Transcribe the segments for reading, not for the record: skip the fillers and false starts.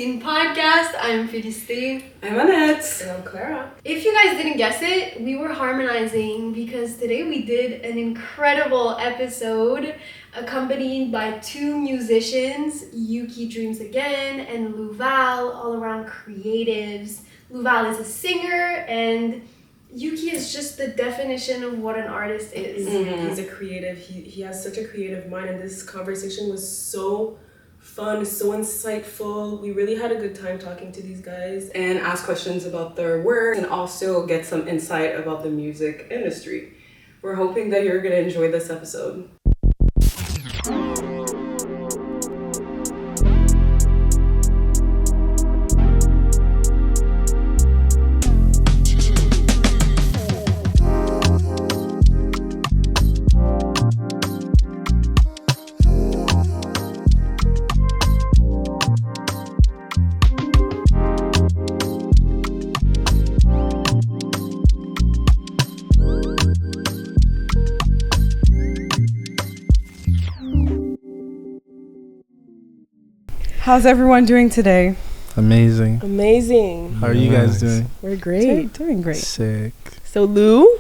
Scene podcast. I'm Felicity. I'm Annette. And I'm Clara. If you guys didn't guess it, we were harmonizing because today we did an incredible episode accompanied by two musicians, Yuki Dreams Again and Luval, all around creatives. Luval is a singer and Yuki is just the definition of what an artist is. Mm-hmm. He's a creative. He has such a creative mind, and this conversation was so fun, so insightful. We really had a good time talking to these guys And ask questions about their work and also get some insight about the music industry. We're hoping that you're going to enjoy this episode. How's everyone doing today? Amazing. Amazing. How are you guys doing? We're great. Doing great. Sick. So Lou,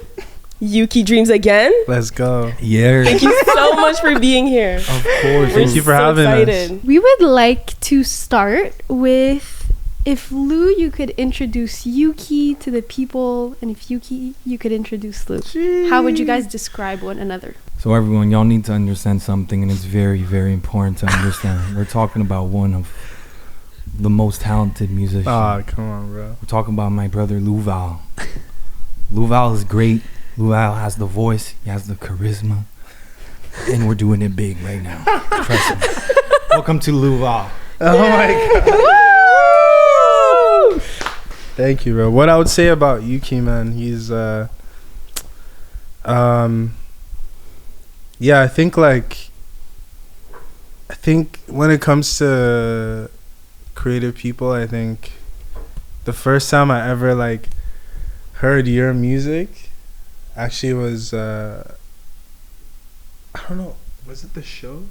Yuki Dreams Again. Let's go. Yeah. Thank you so much for being here. Of course. We're Thank you for so having excited. us. We would like to start with if Lou, you could introduce Yuki to the people, and if Yuki, you could introduce Lou. How would you guys describe one another? So everyone, y'all need to understand something, and it's very, very important to understand. We're talking about one of the most talented musicians. Ah, come on, bro. We're talking about my brother Luval. Luval is great. Luval has the voice. He has the charisma. And we're doing it big right now. Trust me. Welcome to Luval. Oh my god. Thank you, bro. What I would say about Yuki, man, he's yeah, I think when it comes to creative people, I think the first time I ever heard your music actually was I don't know, was it the show?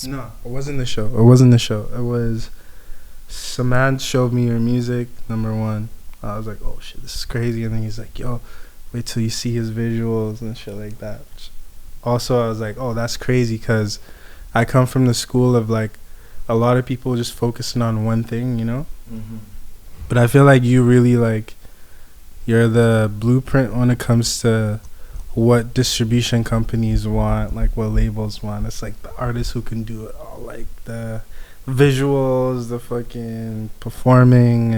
No, it wasn't the show. It was some man showed me your music, number one. I was like, oh shit, this is crazy. And then he's like, yo, wait till you see his visuals and shit like that. Also, I was like, oh, that's crazy, because I come from the school of a lot of people just focusing on one thing, you know? Mm-hmm. But I feel like you really you're the blueprint when it comes to what distribution companies want, what labels want. It's the artists who can do it all, the visuals, the fucking performing,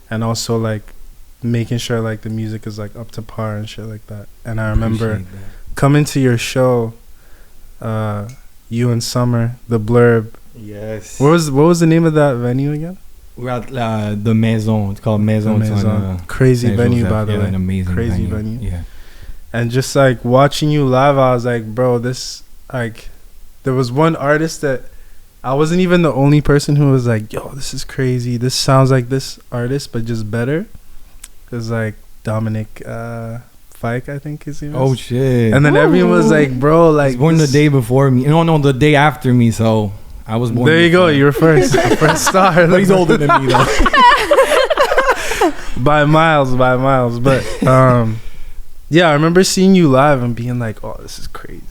and also making sure the music is up to par and shit like that. And I remember coming to your show, you and Summer, the Blurb. Yes. What was the name of that venue again? We're at the Maison. It's called Maison. The Maison. It's on, Crazy venue, Joseph. by the way. An amazing Crazy venue. Yeah. And just watching you live, I was like, bro, this there was one artist that I wasn't even the only person who was like, yo, this is crazy. This sounds like this artist, but just better. It was Dominic Fike, I think his name is. Oh shit. And then everyone was like, bro, he was born the day before me. No, the day after me. So I was born. There you go. You're first. The first star. But he's older than me though. by miles. But yeah, I remember seeing you live and being like, oh, this is crazy.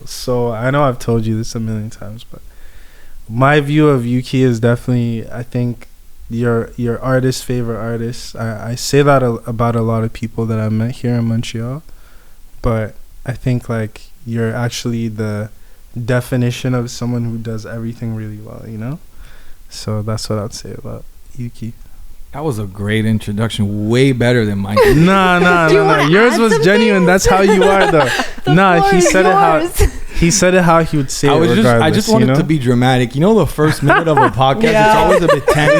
So I know I've told you this a million times, but my view of Yuki is definitely, I think, your artist's favorite artist. I say that about a lot of people that I met here in Montreal, but I think you're actually the definition of someone who does everything really well, you know? So that's what I'd say about Yuki. That was a great introduction. Way better than mine. No. Yours was genuine. That's how you are, though. He said it how he would say it. I just wanted to be dramatic. You know, the first minute of a podcast, it's always a bit tense.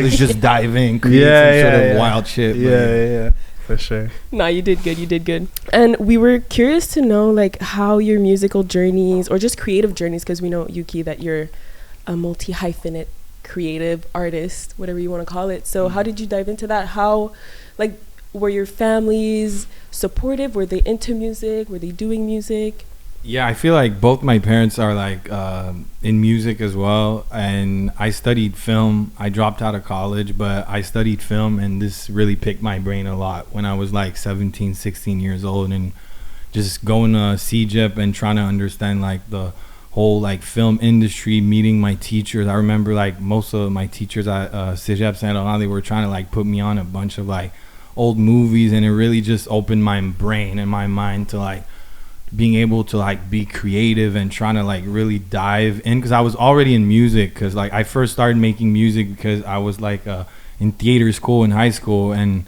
Let's just dive in, create some sort of wild shit. Yeah. For sure. Nah, you did good. And we were curious to know how your musical journeys or just creative journeys, because we know, Yuki, that you're a multi-hyphenate creative artist, whatever you want to call it. So how did you dive into that? How were your families supportive? Were they into music? Were they doing music? Yeah, I feel like both my parents are like in music as well, and I studied film. I dropped out of college, but I studied film, and this really picked my brain a lot when I was like 17, 16 years old, and just going to CJEP and trying to understand like the whole like film industry, meeting my teachers. I remember like most of my teachers at CJEP San Jose, they were trying to like put me on a bunch of like old movies, and it really just opened my brain and my mind to like being able to like be creative and trying to like really dive in, because I was already in music, because like I first started making music because I was like in theater school in high school, and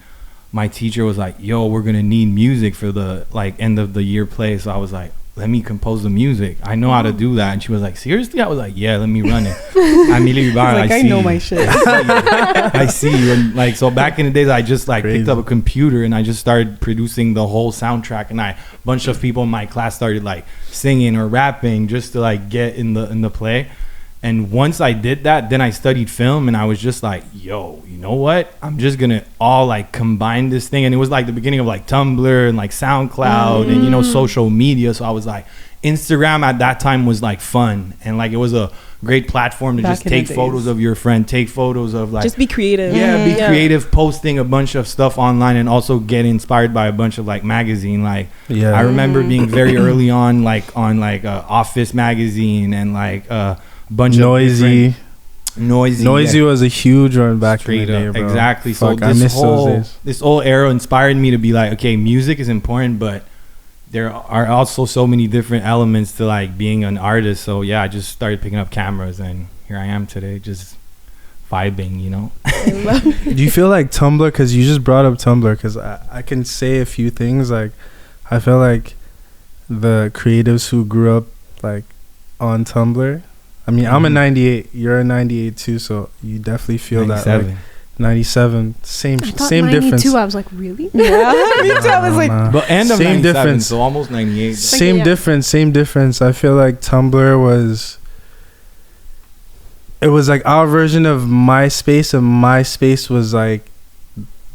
my teacher was like, yo, we're gonna need music for the like end of the year play. So I was like, let me compose the music, I know how to do that. And she was like, seriously? I was like, yeah, let me run it. I know my shit. I see you. And like, so back in the days, I just like Crazy. picked up a computer and I just started producing the whole soundtrack, and a bunch of people in my class started like singing or rapping just to like get in the play. And once I did that, then I studied film, and I was just like, yo, you know what? I'm just gonna all like combine this thing. And it was like the beginning of like Tumblr and like SoundCloud and, you know, social media. So I was like, Instagram at that time was like fun, and like it was a great platform to Back just in the take days. photos of your friend, take photos of like, Just be creative. yeah, be creative, posting a bunch of stuff online, and also get inspired by a bunch of like magazine. Like Yeah. I remember being very early on, like on like Office magazine and like bunch Noisy. of noisy Noisy was a huge one back straight in the day, up, bro. exactly. Fuck, So I miss those days. this whole era inspired me to be like, okay, music is important, but there are also so many different elements to like being an artist. So yeah, I just started picking up cameras, and here I am today, just vibing, you know. Do you feel like Tumblr, because you just brought up Tumblr, because I can say a few things. Like, I feel like the creatives who grew up like on Tumblr, I mean, I'm a 98, you're a 98 too, so you definitely feel that. Like, 97, same I thought same 92, difference. I was like, really? Yeah, me too. I was like, But end of Same 97, difference. so almost 98. Same yeah. difference. I feel like Tumblr was, it was like our version of MySpace, and MySpace was like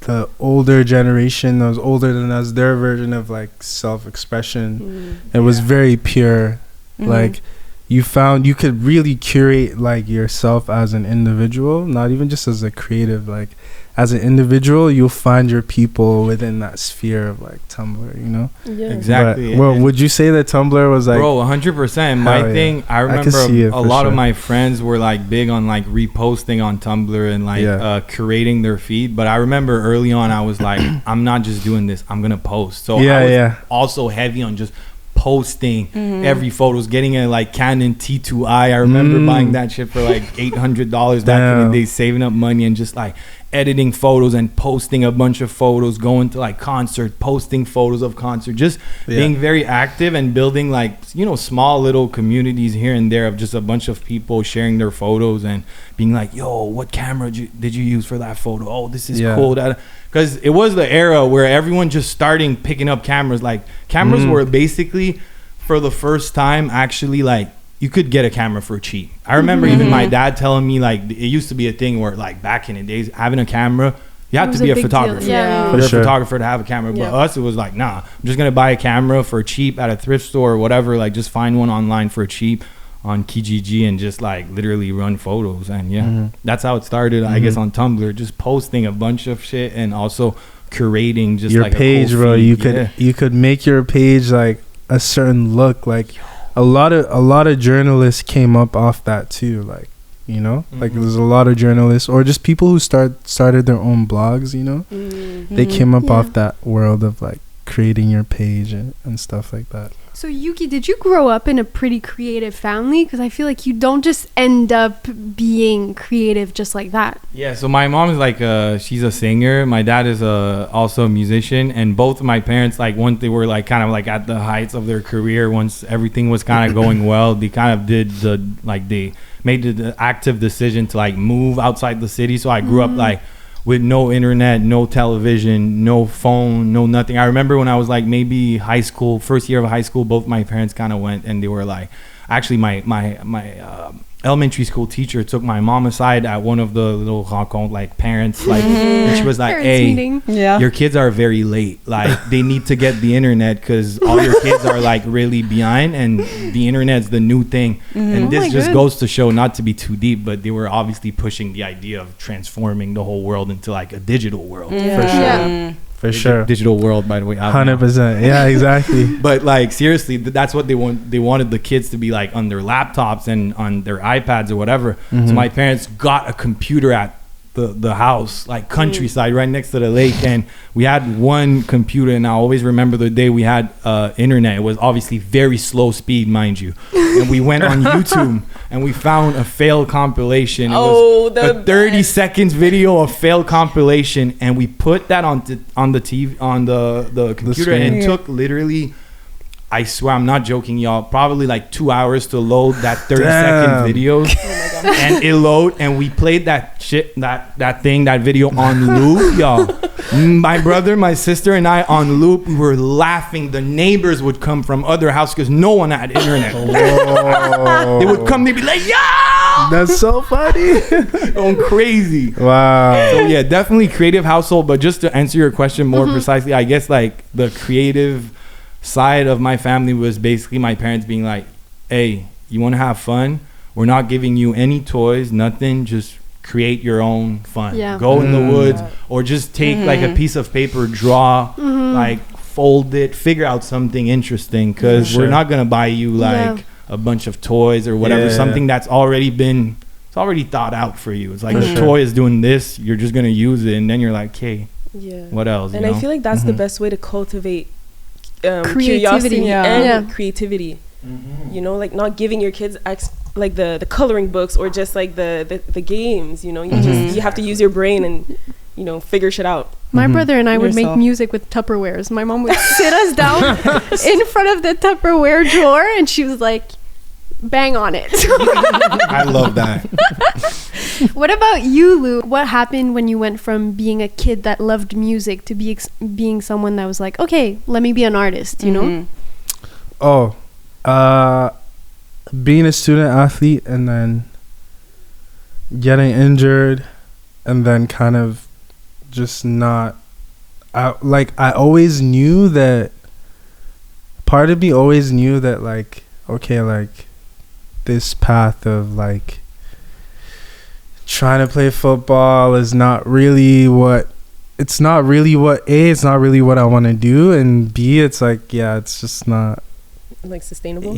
the older generation that was older than us, their version of like self-expression. It was very pure. Like, you could really curate like yourself as an individual, not even just as a creative. Like, as an individual, you'll find your people within that sphere of like Tumblr, you know. Yeah. Exactly. But, well, And- would you say that Tumblr was like, bro, 100%. My Hell yeah. thing, I I can remember see it a for lot of sure. my friends were like big on like reposting on Tumblr and like Yeah. curating their feed. But I remember early on, I was like, I'm not just doing this, I'm gonna post. So Yeah, I was yeah. also heavy on just posting every photos, getting a like Canon T2i. I remember buying that shit for like $800 back in Damn. the day, saving up money and just like editing photos and posting a bunch of photos, going to like concert, posting photos of concert, just Yeah. being very active and building like, you know, small little communities here and there of just a bunch of people sharing their photos and being like, yo, what camera did you use for that photo? Oh, this is Yeah. cool. Because it was the era where everyone just starting picking up cameras. Like cameras were basically for the first time actually like you could get a camera for cheap. I remember even my dad telling me like it used to be a thing where like back in the days having a camera, you had It to was be a a big deal. photographer. Yeah. For You're sure. a photographer to have a camera. But Yeah. us, it was like, nah, I'm just gonna buy a camera for cheap at a thrift store or whatever. Like just find one online for cheap on Kijiji and just like literally run photos. And yeah, that's how it started. I guess on Tumblr, just posting a bunch of shit and also curating just your like page, a cool bro? feed. You could make your page like a certain look. Like a lot of journalists came up off that too. Like, you know, like there's a lot of journalists or just people who started their own blogs. You know, they came up Yeah. off that world of like creating your page and stuff like that. So Yuki, did you grow up in a pretty creative family? Because I feel like you don't just end up being creative just like that. Yeah, so my mom is like she's a singer. My dad is also a musician, and both of my parents, like once they were like kind of like at the heights of their career, once everything was kind of going well, they kind of did they made the active decision to like move outside the city. So I grew up like with no internet, no television, no phone, no nothing. I remember when I was like maybe high school, first year of high school, both my parents kind of went and they were like, Actually, my elementary school teacher took my mom aside at one of the little rencontres, like parents, like, and she was like, Parents "Hey, meeting. your kids are very late. Like, they need to get the internet because all your kids are like really behind, and the internet's the new thing." And this just goes to show, not to be too deep, but they were obviously pushing the idea of transforming the whole world into like a digital world. For sure. For sure. Digital world, by the way. 100%. Yeah, exactly. But like seriously, that's what they want. They wanted the kids to be like on their laptops and on their iPads or whatever. So my parents got a computer at the house, like countryside, right next to the lake, and we had one computer. And I always remember the day we had internet. It was obviously very slow speed, mind you. And we went on YouTube and we found a failed compilation. It was a 30 seconds video of failed compilation, and we put that on the TV, on the computer, and it took literally, I swear I'm not joking, y'all, probably like 2 hours to load that 30-second video. And it load, and we played that shit, that video on loop, y'all. My brother, my sister, and I on loop. We were laughing. The neighbors would come from other houses because no one had internet. They would come. They'd be like, "Yo!" That's so funny. Going crazy. Wow. So yeah, definitely creative household. But just to answer your question more precisely, I guess like the creative side of my family was basically my parents being like, "Hey, you want to have fun? We're not giving you any toys, nothing. Just create your own fun. Yeah. Go in the woods, or just take like a piece of paper, draw, like fold it, figure out something interesting. Because we're not gonna buy you like a bunch of toys or whatever. Something that's already been, it's already thought out for you. It's like the toy is doing this. You're just gonna use it, and then you're like, okay, what else? And I feel like that's the best way to cultivate creativity curiosity and Yeah. creativity. You know, like not giving your kids like the coloring books or just like the games. You know, you just you have to use your brain and figure shit out. My brother and I would make music with Tupperwares. My mom would sit us down in front of the Tupperware drawer, and she was like, bang on it. I love that. What about you, Lou? What happened when you went from being a kid that loved music to being someone that was like, okay, let me be an artist, you know? Being a student athlete and then getting injured and then kind of just not, I always knew that, part of me always knew that like, okay, like this path of like trying to play football is not really what, it's not really what I want to do, and B, it's like, yeah, it's just not like sustainable.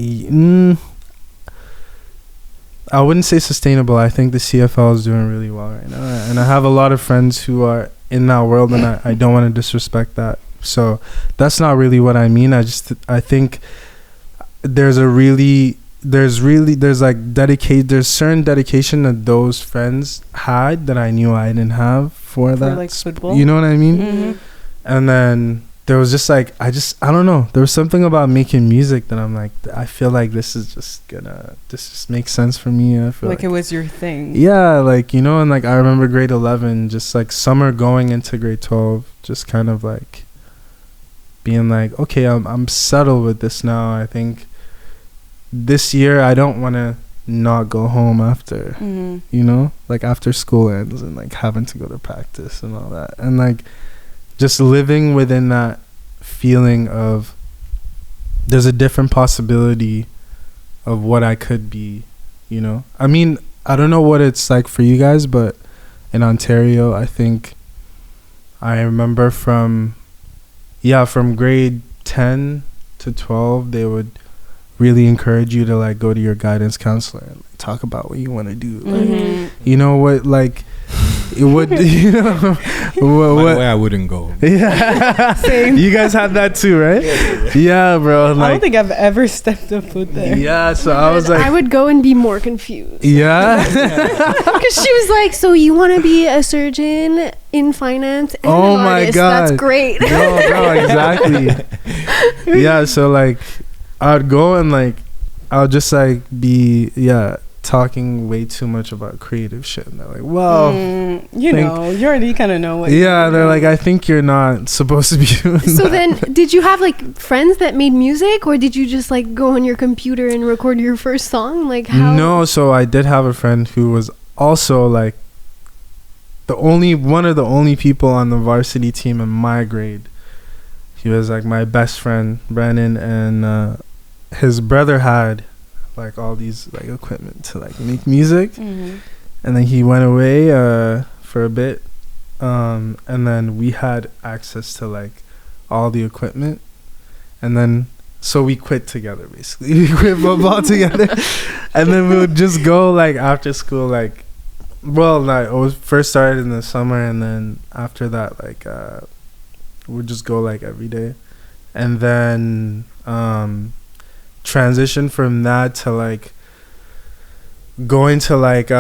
I wouldn't say sustainable. I think the CFL is doing really well right now, and I have a lot of friends who are in that world, and I don't want to disrespect that. So that's not really what I mean. I think there's certain dedication that those friends had that I knew I didn't have for that. Like football? You know what I mean? And then there was just like, I don't know. There was something about making music that I'm like, I feel like this just makes sense for me. I feel like it was your thing. Yeah, like, you know, and like I remember grade 11, just like summer going into grade 12, just kind of like being like, okay, I'm settled with this now. I think this year I don't want to not go home after, you know, like after school ends and like having to go to practice and all that. And like just living within that feeling of there's a different possibility of what I could be, you know. I mean, I don't know what it's like for you guys, but in Ontario, I think I remember from grade 10 to 12, they would really encourage you to like go to your guidance counselor and like, talk about what you want to do. Like, you know what, like it would, you know, By the way, I wouldn't go. Yeah. Same. You guys had that too, right? Yeah, bro. Like, I don't think I've ever stepped a foot there. Yeah, so I was like, I would go and be more confused. Yeah. Because she was like, so you want to be a surgeon in finance and Oh an my artist. God. That's great. No, exactly. Yeah, so like I'd go and like I'll just like be talking way too much about creative shit. And they're like, well, you know, you already kind of know what. Yeah, they're like, I think you're not supposed to be doing So that. then, did you have like friends that made music, or did you just like go on your computer and record your first song? Like how? No, so I did have a friend who was also like one of the only people on the varsity team in my grade. He was like my best friend, Brandon, and his brother had like all these like equipment to like make music. Mm-hmm. And then he went away for a bit, and then we had access to like all the equipment, and then so we quit together basically. We quit football together, and then we would just go like after school, like, well, like it was first started in the summer, and then after that like we'd just go like every day, and then transition from that to like going to like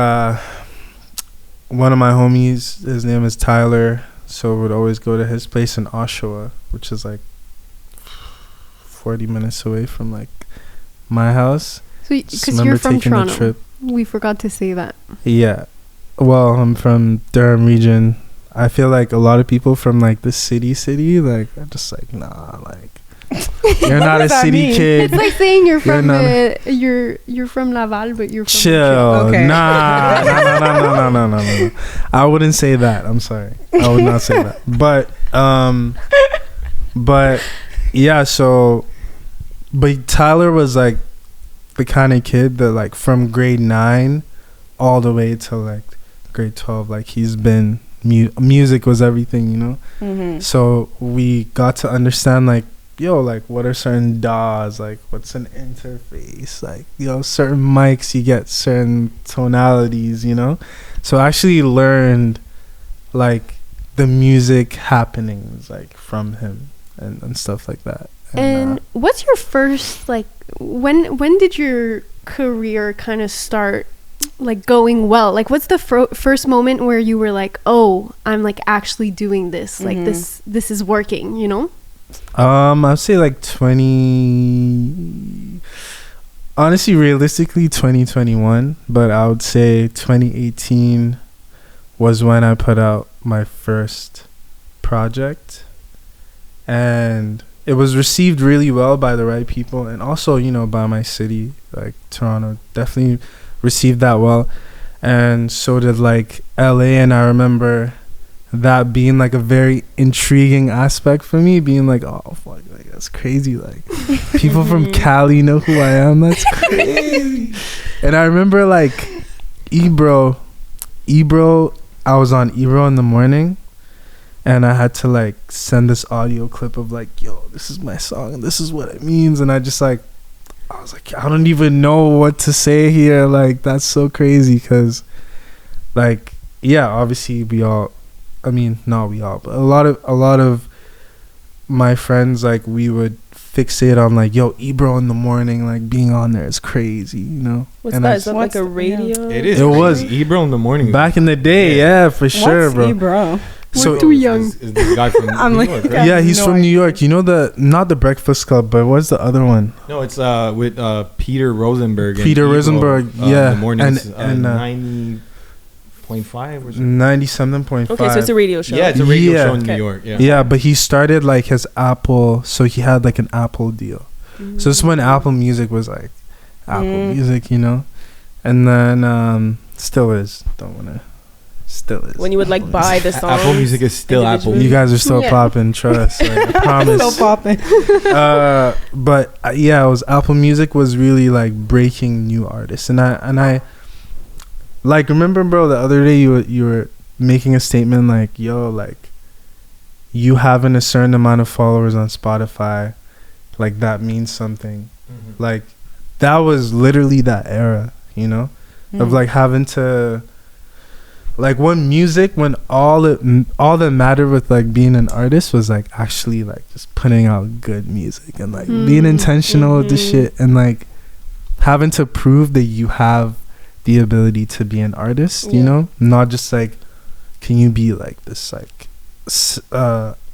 one of my homies, his name is Tyler, so would always go to his place in Oshawa, which is like 40 minutes away from like my house. So Just because remember you're from taking the Toronto, trip. we forgot to say that. Yeah, well, I'm from Durham region. I feel like a lot of people from like the city like are just like, nah, like you're not a does that city mean? kid. It's like saying you're from not- you're from Laval, but you're from Chill. Montreal. Okay. No. I wouldn't say that. I'm sorry. I would not say that. But yeah, so but Tyler was like the kind of kid that like from grade 9 all the way to like grade 12, like he's been music was everything, you know? Mm-hmm. So we got to understand like, yo, like what are certain DAWs, like what's an interface, like, you know, certain mics you get certain tonalities, you know. So I actually learned like the music happenings like from him and stuff like that. And what's your first like when did your career kind of start like going well? Like what's the first moment where you were like, oh, I'm like actually doing this, like this is working, you know? I'd say like 20, honestly, realistically 2021, but I would say 2018 was when I put out my first project, and it was received really well by the right people, and also, you know, by my city, like Toronto definitely received that well, and so did like LA. And I remember that being like a very intriguing aspect for me, being like, oh fuck, like that's crazy, like people from Cali know who I am, that's crazy. And I remember like Ebro, I was on Ebro in the morning, and I had to like send this audio clip of like, yo, this is my song and this is what it means. And I was like, I don't even know what to say here, like that's so crazy, because like, yeah, obviously not we all, but a lot of my friends, like we would fixate on like, yo, Ebro in the morning, like being on there is crazy, you know. What's and that? Is that like a radio? It is. It was Ebro in the morning. back in the day, yeah, for sure, bro. Bro? We're too young. Is the guy from I'm New like, York, right? Yeah, he's no from New idea. York. You know not the Breakfast Club, but what's the other one? No, it's with Peter Rosenberg. Peter and Ebro, Rosenberg, yeah, in the mornings, and 90.5 or something. 97.5. Okay, so it's a radio show. Yeah, it's a radio Yeah. show in Okay. New York. Yeah. Yeah, but he started like his Apple, so he had like an Apple deal. So this is when Apple Music was like Apple Music, you know, and then still is. Still is. When you would like buy the song. Apple Music is still Apple. You guys are still Yeah. popping, trust. Like, I promise. Still popping. But yeah, it was Apple Music was really like breaking new artists, and I like remember, bro, the other day you were making a statement like, yo, like you having a certain amount of followers on Spotify, like that means something. Mhm. Like that was literally that era, you know, of like having to. Like when all that mattered with like being an artist was like actually like just putting out good music and like being intentional with the shit, and like having to prove that you have the ability to be an artist, you know, not just like, can you be like this like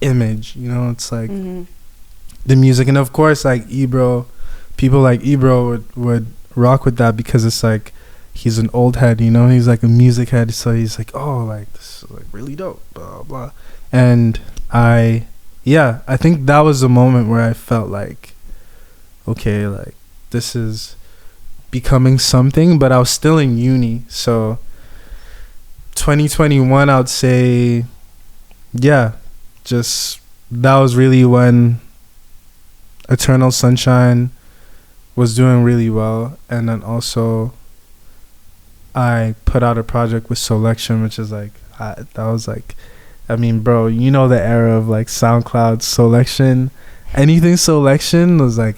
image, you know. It's like the music, and of course like people like Ebro would rock with that, because it's like he's an old head, you know, he's like a music head, so he's like, oh, like this is like really dope, blah blah. And I think that was the moment where I felt like, okay, like this is becoming something. But I was still in uni, so 2021 I would say, just that was really when Eternal Sunshine was doing really well. And then also I put out a project with Selection, which is like, that was like, I mean, bro, you know, the era of like SoundCloud, Selection, anything Selection was like,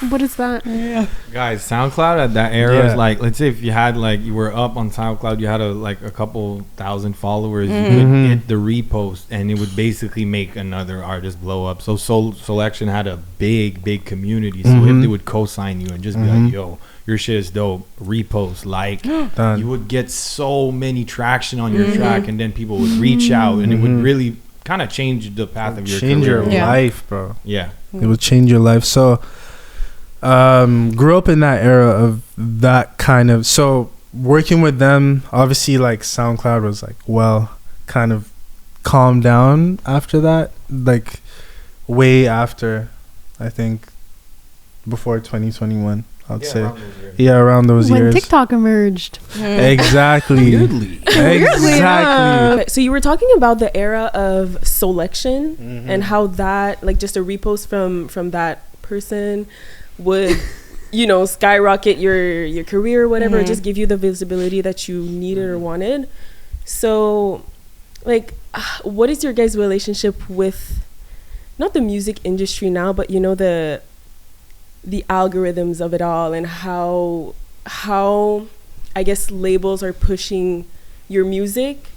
What is that? Yeah. Guys, SoundCloud at that era is like, let's say if you had like, you were up on SoundCloud, you had a couple thousand followers, you could hit the repost and it would basically make another artist blow up. So Selection had a big community. So if they would co-sign you and just be like, yo, your shit is dope, repost, like, you would get so many traction on your track, and then people would reach out, and it would really kind of change the path of your change career. your life, bro. Yeah. It would change your life. So grew up in that era of that kind of, so working with them, obviously like SoundCloud was like, well, kind of calmed down after that, like way after, I think before 2021, I'd say. Around those When years. TikTok emerged. Exactly. Weirdly. Exactly. So you were talking about the era of Selection and how that, like, just a repost from that person would, you know, skyrocket your career or whatever, or just give you the visibility that you needed or wanted. So, like, what is your guys' relationship with not the music industry now, but, you know, the algorithms of it all, and how I guess labels are pushing your music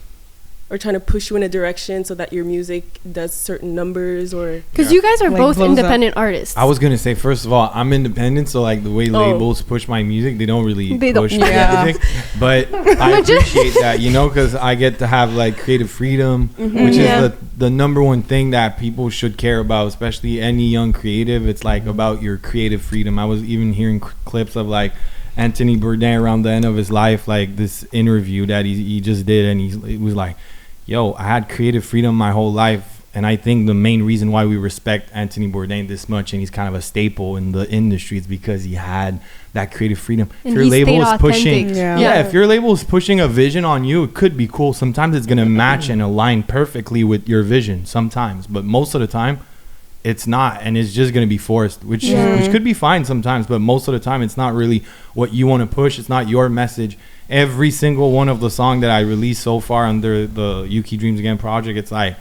or trying to push you in a direction so that your music does certain numbers? Or because you guys are Like both blows independent artists. I was gonna say, first of all, I'm independent, so like the way labels push my music, they don't really They don't- push my Yeah. music. But I appreciate that, you know, because I get to have like creative freedom, which Yeah. is the number one thing that people should care about, especially any young creative. It's like about your creative freedom. I was even hearing clips of like Anthony Bourdain around the end of his life, like this interview that he just did, and he was like, yo, I had creative freedom my whole life, and I think the main reason why we respect Anthony Bourdain this much, and he's kind of a staple in the industry, is because he had that creative freedom. And if your he label stayed is pushing, authentic. if your label is pushing a vision on you, it could be cool. Sometimes it's gonna match and align perfectly with your vision. Sometimes, but most of the time, it's not, and it's just gonna be forced, which could be fine sometimes. But most of the time, it's not really what you want to push. It's not your message. Every single one of the song that I released so far under the Yuki Dreams Again project, it's like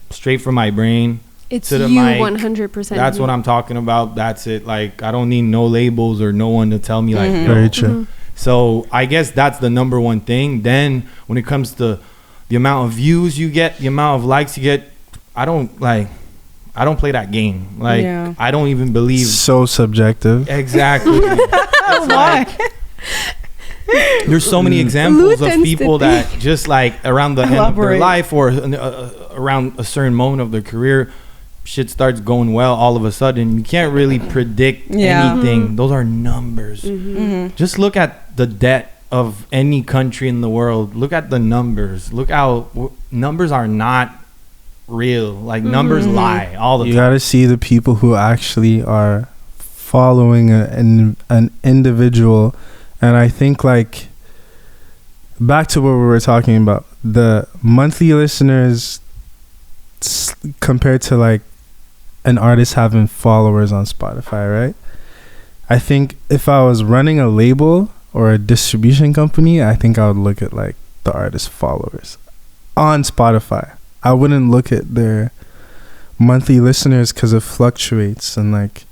straight from my brain. It's to the you mic. 100%. That's what I'm talking about. That's it. Like, I don't need no labels or no one to tell me like, yo. Very true. So I guess that's the number one thing. Then when it comes to the amount of views you get, the amount of likes you get, I don't play that game. Like, I don't even believe. So subjective. Exactly. It's like, there's so many examples of people that just like around the end of their life or around a certain moment of their career, shit starts going well all of a sudden. You can't really predict anything. Those are numbers. Just look at the debt of any country in the world. Look at the numbers. Look how numbers are not real. Like, numbers lie all the time. You gotta see the people who actually are following an individual. And I think, like, back to what we were talking about, the monthly listeners compared to like an artist having followers on Spotify, right? I think if I was running a label or a distribution company, I think I would look at like the artist followers on Spotify. I wouldn't look at their monthly listeners because it fluctuates. And like,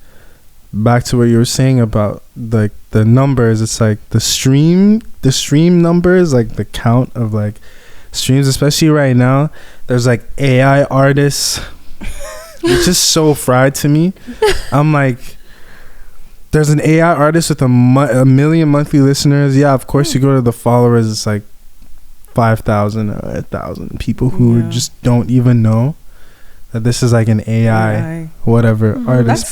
back to what you were saying about like the numbers, it's like the stream numbers, like the count of like streams, especially right now, there's like AI artists. It's just so fried to me. I'm like, there's an AI artist with a million monthly listeners. Yeah, of course you go to the followers, it's like 5,000 or 1,000 people who just don't even know that this is like an AI whatever artist.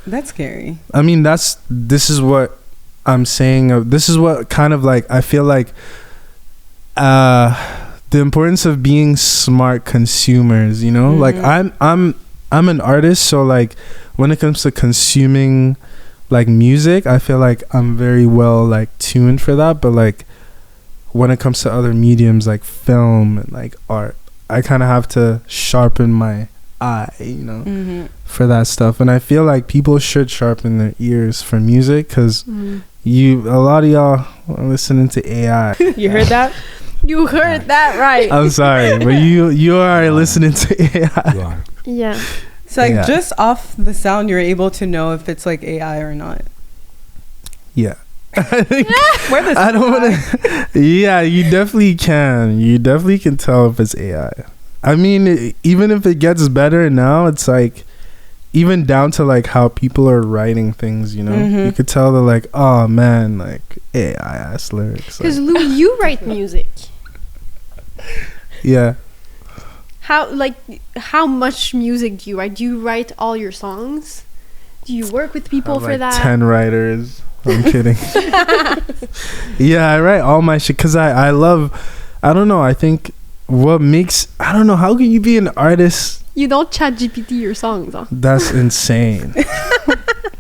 That's scary. I mean, this is what I'm saying, this is what kind of like I feel like the importance of being smart consumers, you know? Like I'm an artist, so like when it comes to consuming like music, I feel like I'm very well like tuned for that, but like when it comes to other mediums like film and like art, I kind of have to sharpen my eye, you know, for that stuff. And I feel like people should sharpen their ears for music, because a lot of y'all are listening to AI. You heard that? You heard that right. I'm sorry, but you are listening to AI. You are. Yeah. So like Yeah. just off the sound, you're able to know if it's like AI or not. Yeah. Where the I don't want to. Yeah, you definitely can. You definitely can tell if it's AI. I mean, even if it gets better now, it's like, even down to like how people are writing things, you know, you could tell they're like, oh man, like AI ass lyrics. Because Like, Lou, you write music. yeah. How much music do you write? Do you write all your songs? Do you work with people have, for like, that? 10 writers. I'm kidding. Yeah, I write all my shit because I love, I don't know, I think what makes, I don't know, how can you be an artist? You don't chat GPT your songs, huh? That's insane.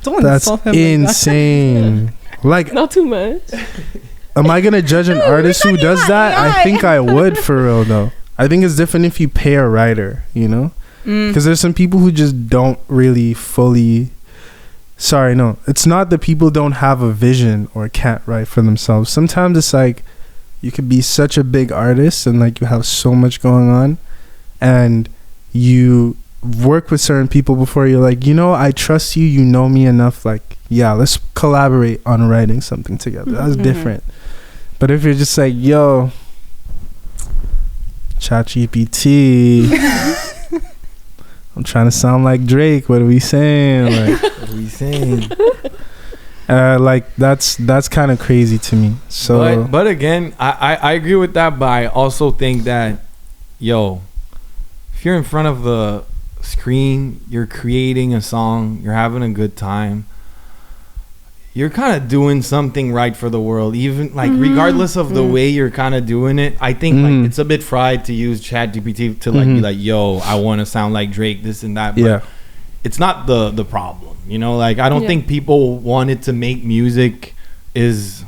Don't That's insult him like that. insane. Like, Not too much. am I gonna judge an artist who does that? I think I would, for real though. I think it's different if you pay a writer, you know, because there's some people who just don't really fully. Sorry, no, it's not that people don't have a vision or can't write for themselves. Sometimes it's like you could be such a big artist and like you have so much going on, and you work with certain people before you're like, you know, I trust you, you know me enough, like, yeah, let's collaborate on writing something together. That's different. But if you're just like, yo, ChatGPT, I'm trying to sound like Drake, what are we saying? Like, What are we saying? like that's kind of crazy to me. So But again, I agree with that, but I also think that, yo, if you're in front of the screen, you're creating a song, you're having a good time, you're kind of doing something right for the world, even like regardless of the way you're kind of doing it. I think like it's a bit fried to use ChatGPT to like be like, yo, I want to sound like Drake, this and that. But yeah, it's not the problem, you know. Like I don't think people wanted to make music is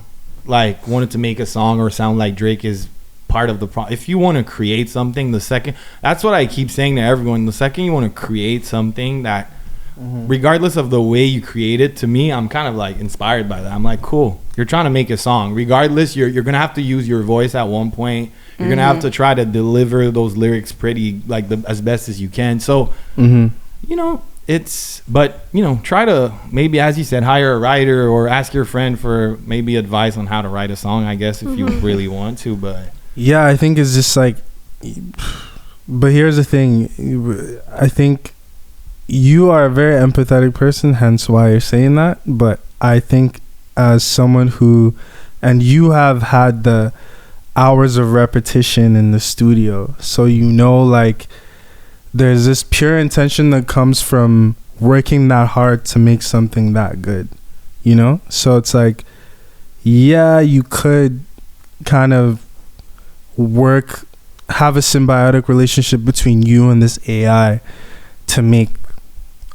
like wanted to make a song or sound like Drake is part of the problem. If you want to create something, that's what I keep saying to everyone, the second you want to create something that regardless of the way you create it, to me, I'm kind of like inspired by that. I'm like, cool, you're trying to make a song, regardless, you're gonna have to use your voice at one point, you're gonna have to try to deliver those lyrics pretty like as best as you can. So you know, but you know, try to maybe, as you said, hire a writer or ask your friend for maybe advice on how to write a song, I guess, if you really want to. But yeah, I think it's just like, but here's the thing, I think you are a very empathetic person, hence why you're saying that. But I think as someone who, and you have had the hours of repetition in the studio, so you know, like, there's this pure intention that comes from working that hard to make something that good, you know? So it's like, yeah, you could kind of have a symbiotic relationship between you and this AI to make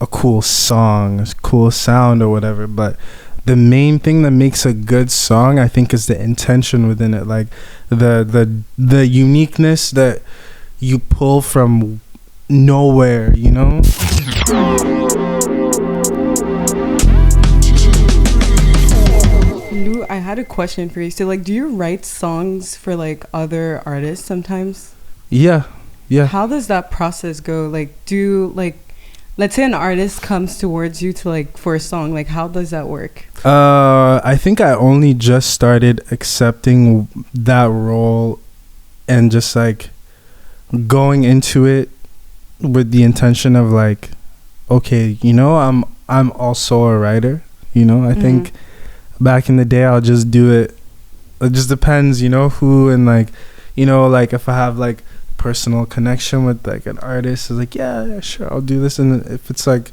a cool song, a cool sound or whatever, but the main thing that makes a good song, I think, is the intention within it, like the uniqueness that you pull from nowhere, you know? Lou, I had a question for you. So like, do you write songs for like other artists sometimes? Yeah. How does that process go? Like, let's say an artist comes towards you to like for a song, like how does that work? I think I only just started accepting that role and just like going into it with the intention of like, okay, you know, I'm also a writer, you know. I think back in the day I'll just do it just depends, you know, who, and like, you know, like if I have like personal connection with like an artist, is like, yeah, sure, I'll do this. And if it's like,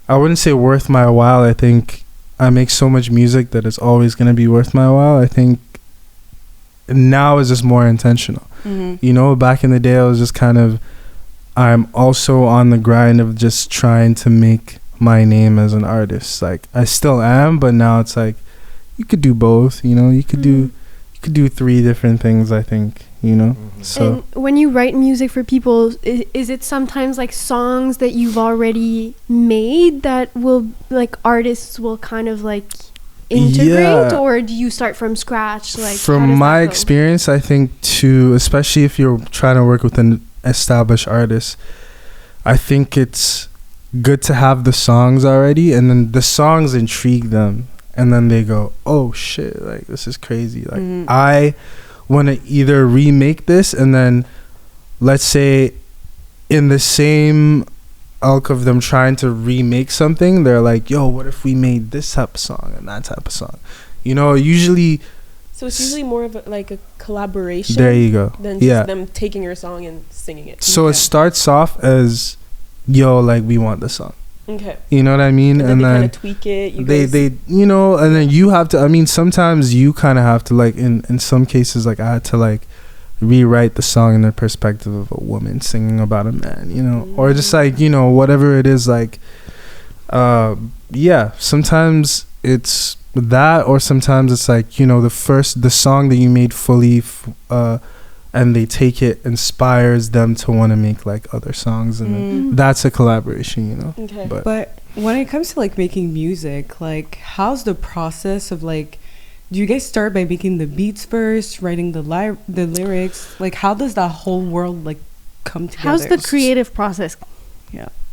I wouldn't say worth my while, I think I make so much music that it's always going to be worth my while. I think now is just more intentional. You know, back in the day, I was just kind of, I'm also on the grind of just trying to make my name as an artist. Like, I still am, but now it's like, you could do both, you know, you could do 3 different things, I think, you know. So And when you write music for people, is it sometimes like songs that you've already made that will, like, artists will kind of like integrate, Yeah. or do you start from scratch? Like, how from does my that go? experience, I think too, especially if you're trying to work with an established artist, I think it's good to have the songs already, and then the songs intrigue them, and then they go, oh shit, like this is crazy, like I want to either remake this, and then let's say in the same ilk of them trying to remake something, they're like, yo, what if we made this type of song and that type of song, you know. Usually So it's usually more of like a collaboration. there you go. Than just them taking your song and singing it. So it starts off as, yo, like we want the song, Okay. you know what I mean, And then they kind of tweak it. You guys, they you know, and then you have to, I mean, sometimes you kind of have to, like, in some cases, like I had to like rewrite the song in the perspective of a woman singing about a man, you know, or just like, you know, whatever it is, like yeah, sometimes it's that, or sometimes it's like, you know, the song that you made fully and they take it, inspires them to want to make like other songs, and that's a collaboration, you know. Okay. But when it comes to like making music, like how's the process of like, do you guys start by making the beats first, writing the lyrics? Like, how does that whole world like come together? How's the creative process?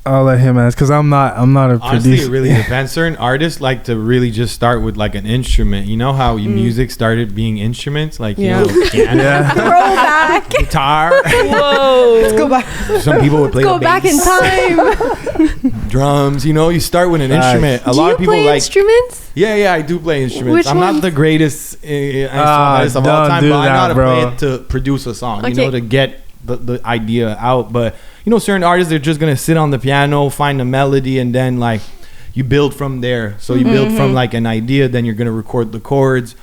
I'll let him ask, because I'm not a Honestly, producer. it really depends. Certain artists like to really just start with like an instrument. You know how music started being instruments, like you know, piano, Yeah. Throwback. guitar. Whoa. Let's go back. Some people would play Go the back in bass, time. drums. You know, you start with an Facts. instrument. A Do lot you of people play like. instruments? Yeah, I do play instruments. Which I'm ones? not the greatest artist of all don't time, do but I know how to that, play bro. it to produce a song. You Okay. know, to get the idea out. But you know, certain artists, they're just gonna sit on the piano, find a melody, and then like you build from there. So you build from like an idea, then you're gonna record the chords.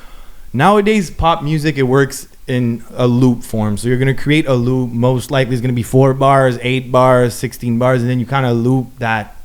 Nowadays, pop music, it works in a loop form. So you're gonna create a loop. Most likely, it's gonna be 4 bars, 8 bars, 16 bars, and then you kind of loop that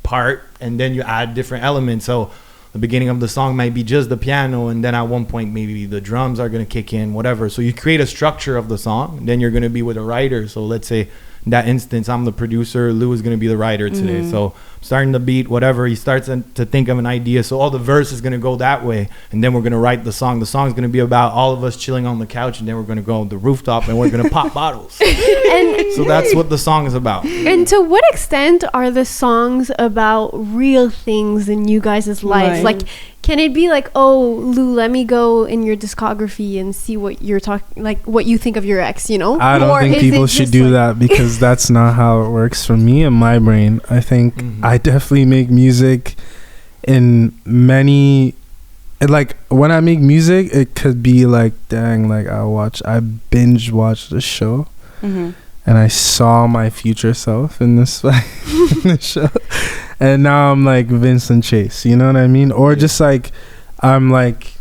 part, and then you add different elements. So the beginning of the song might be just the piano, and then at one point maybe the drums are going to kick in, whatever. So you create a structure of the song, and then you're going to be with a writer. So let's say in that instance, I'm the producer, Lou is going to be the writer today. So starting the beat, whatever, he starts to think of an idea. So all the verse is going to go that way, and then we're going to write the song. The song is going to be about all of us chilling on the couch, and then we're going to go on the rooftop and we're going to pop bottles. And So that's what the song is about. and to what extent are the songs about real things in you guys' lives? Right. Like, can it be like, oh, Lou, let me go in your discography and see what you're talking, like what you think of your ex, you know? I don't Or think is people it should just do like- that, because that's not how it works for me and my brain. I think I definitely make music in many, like when I make music, it could be like, dang, like I binge watched the show and I saw my future self in this, in this show, and now I'm like Vincent Chase, you know what I mean? Or just like, I'm like,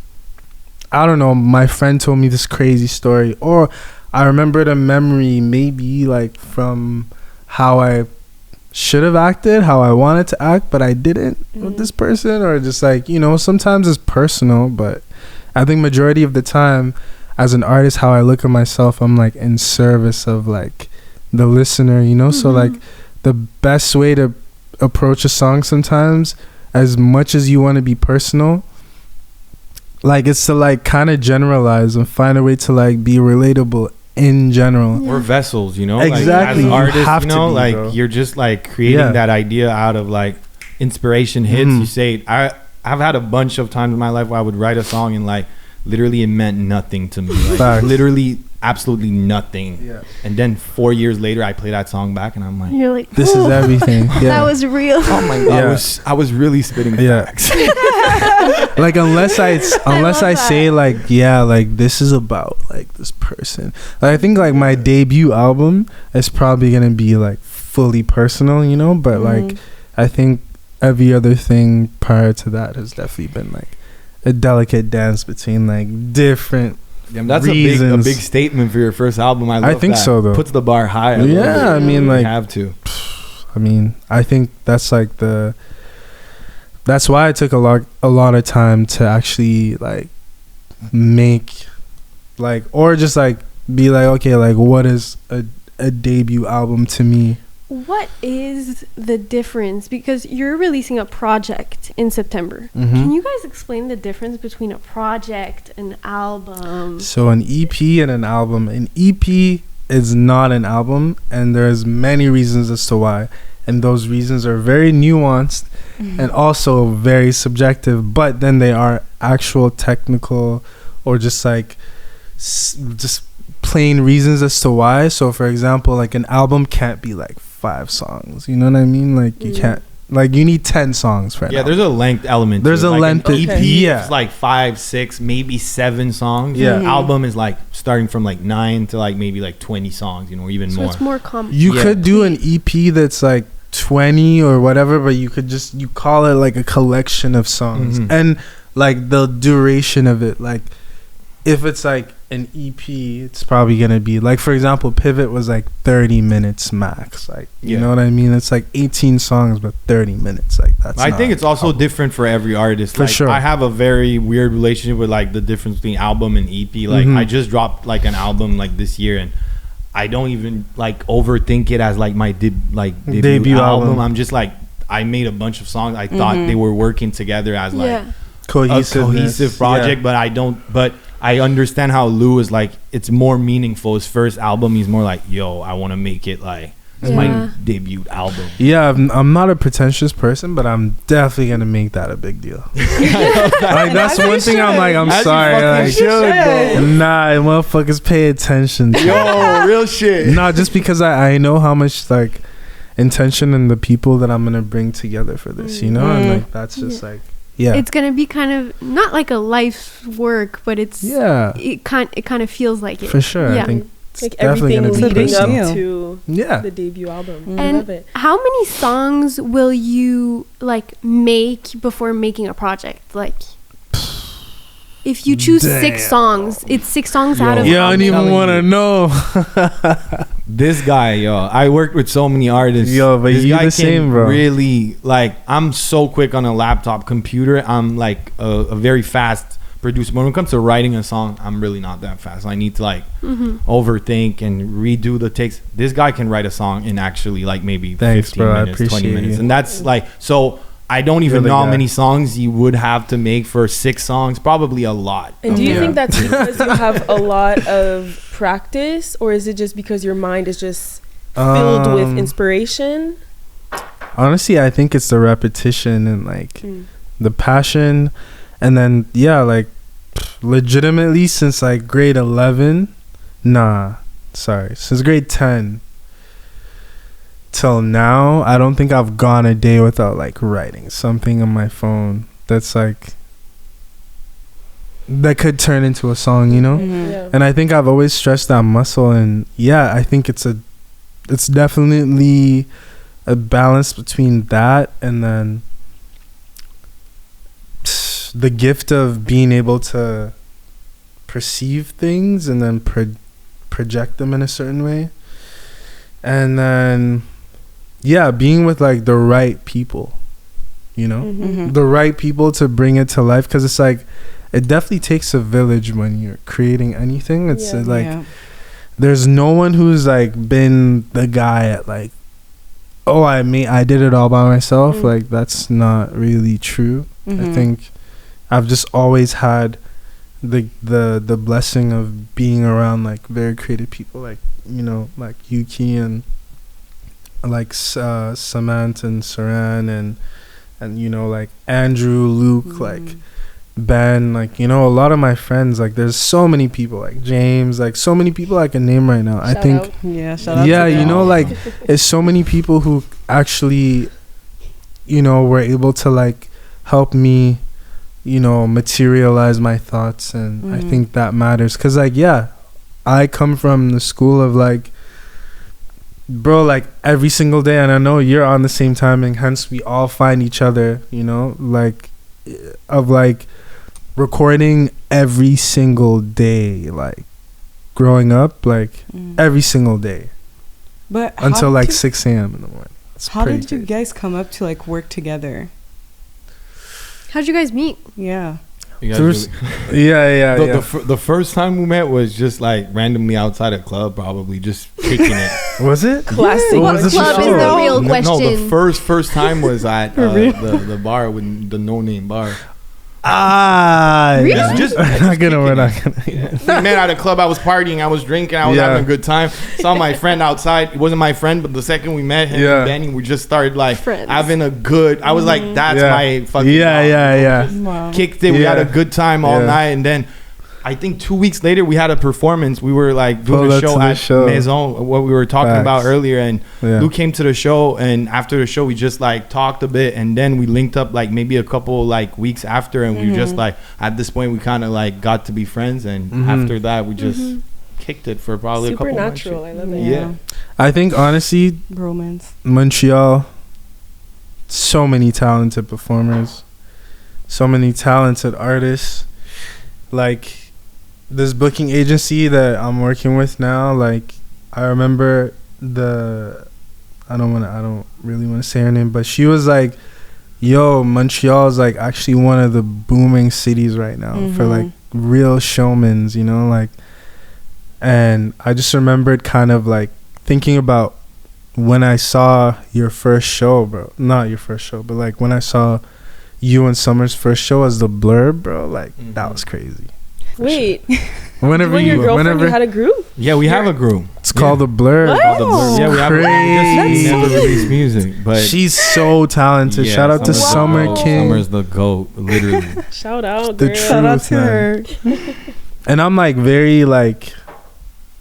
I don't know, my friend told me this crazy story, or I remembered a memory maybe like from how I should have acted, how I wanted to act, but I didn't with this person, or just like, you know, sometimes it's personal, but I think majority of the time as an artist, how I look at myself, I'm like in service of like the listener, you know? So like the best way to approach a song sometimes, as much as you want to be personal, like it's to like kind of generalize and find a way to like be relatable in general. We're vessels, you know. Exactly. Like, You as artists, have you to know, be, like bro. you're just like creating Yeah. that idea out of like inspiration hits. You say, I've had a bunch of times in my life where I would write a song and like literally it meant nothing to me. Like Facts. literally absolutely nothing. Yeah. And then 4 years later I play that song back and I'm like, You're like, This is "Whoa, everything. that Yeah. was real." oh my god, Yeah. I was really spitting Yeah. facts. Like unless I love say like, yeah, like this is about like this person. Like I think like my debut album is probably gonna be like fully personal, you know, but like I think every other thing prior to that has definitely been like a delicate dance between like different Damn, that's reasons. a big statement for your first album. I love think that. so, though. Puts the bar high. Yeah, I mean, like, you have to. I mean, I think that's like that's why I took a lot of time to actually like make like, or just like be like, okay, like what is a debut album to me? What is the difference? Because you're releasing a project in September. Mhm. Can you guys explain the difference between a project, an album? So an EP and an album. An EP is not an album, and there's many reasons as to why. And those reasons are very nuanced and also very subjective, but then they are actual technical or just like just plain reasons as to why. So for example, like an album can't be like 5 songs, you know what I mean? Like you can't, like you need 10 songs for an album. There's a length element. There's to it. a Like length. An EP Yeah. is like 5, 6, maybe 7 songs. Yeah. Album is like starting from like 9 to like maybe like 20 songs, you know, or even So more. it's more common. You Yeah. could do an EP that's like 20 or whatever, but you could just, you call it like a collection of songs. Mhm. And like the duration of it, like if it's like an EP, it's probably gonna be like, for example, Pivot was like 30 minutes max. Like, you Yeah. know what I mean? It's like 18 songs, but 30 minutes. Like that's. I not think it's also album. different for every artist. For Like, sure. I have a very weird relationship with like the difference between album and EP. Like Mhm. I just dropped like an album like this year, and I don't even like overthink it as like my debut album. I'm just like, I made a bunch of songs. I thought they were working together as like Yeah. a cohesive project, but I don't. But I understand how Lou is like. It's more meaningful. His first album, he's more like, yo, I want to make it like it's my Yeah. debut album. Yeah, I'm not a pretentious person, but I'm definitely gonna make that a big deal. Like that's one thing I'm like, I'm As you sorry, fucking like, should, bro. nah, motherfuckers pay attention. Yo, real shit. Not just because I know how much like intention and the people that I'm gonna bring together for this, you know, and like that's just like, yeah, It's gonna be kind of not like a life's work, but it's yeah, it kind of feels like it. for sure. Yeah. I think it's Like definitely everything gonna be leading up personal. to Yeah, the debut album. I And love it. how many songs will you like make before making a project? Like, if you choose 6 songs, it's 6 songs out of. yeah, I don't even telling want to you. know. This guy, yo, I worked with so many artists. Yo, but this you guy the same, bro. Really, like, I'm so quick on a laptop computer. I'm like a very fast producer. But when it comes to writing a song, I'm really not that fast. I need to like overthink and redo the takes. This guy can write a song in actually like maybe Thanks, 15 bro. I minutes, 20 appreciate minutes, you. and that's like so. I don't even You're the know how guy. many songs you would have to make for 6 songs. Probably a lot. And do you Yeah. think that's because you have a lot of practice, or is it just because your mind is just filled with inspiration? Honestly, I think it's the repetition and like the passion, and then like legitimately since like grade 11, since grade 10 till now, I don't think I've gone a day without like writing something on my phone that's like that could turn into a song, you know. Yeah. And I think I've always stressed that muscle, and yeah, I think it's definitely a balance between that and then the gift of being able to perceive things and then project them in a certain way, and then being with like the right people, you know, the right people to bring it to life, because it's like it definitely takes a village when you're creating anything. It's there's no one who's like been the guy at like, oh, I did it all by myself. Like that's not really true. I think I've just always had the blessing of being around like very creative people, like, you know, like Yuki and like Samantha and Saran and you know, like Andrew, Luke, like Ben, like, you know, a lot of my friends, like there's so many people, like James, like so many people I can name right now. I think shout out to you them. know, like it's so many people who actually, you know, were able to like help me, you know, materialize my thoughts, and I think that matters, because like I come from the school of like bro, like every single day, and I know you're on the same timing, hence we all find each other, you know, like of like recording every single day, like growing up, like every single day, But until like 6 a.m. in the morning. It's how pretty did you crazy. guys come up to like work together? How'd you guys meet? Yeah. You guys There's- really- Yeah. The first time we met was just like randomly outside a club, probably just kicking it. Was it? Classic. What What was club the is show? the real No, question? the first time was at the bar with the no name bar. Really? It's just We're not gonna. We met at a club. I was partying. I was drinking. I was Yeah. having a good time. Saw my friend outside. It wasn't my friend, but the second we met him Yeah. and Benny, we just started like Friends. having a good. I was like, that's Yeah. my fucking. Yeah. Wow. Kicked it. We had Yeah. a good time all Yeah. night, and then I think 2 weeks later we had a performance. We were like doing Pulled a up show to the at show. Maison, what we were talking about Facts. earlier, and Yeah. Lou came to the show, and after the show we just like talked a bit, and then we linked up like maybe a couple like weeks after, and we were just like at this point we kind of like got to be friends, and after that we just kicked it for probably a couple months. Supernatural. I love it. Yeah. I think honestly, Romance. Montreal, so many talented performers, so many talented artists. Like this booking agency that I'm working with now, like I remember I don't really want to say her name, but she was like, yo, Montreal is like actually one of the booming cities right now for like real showmans, you know, like. And I just remembered kind of like thinking about when I saw your first show, bro. Not your first show, but like when I saw you and Summer's first show as the Blurb, bro. Like that was crazy. Wait, Whenever you and your girlfriend you had a group? Yeah, we have a group. it's called the Blurb. What? Called The Blur. Yeah, we have a group. Crazy. We never released music, but She's so talented. yeah, Shout out to Summer's the Summer goat. King. Summer's the goat, literally. Shout out, The girl. truth, Shout out to man. her. And I'm like very like,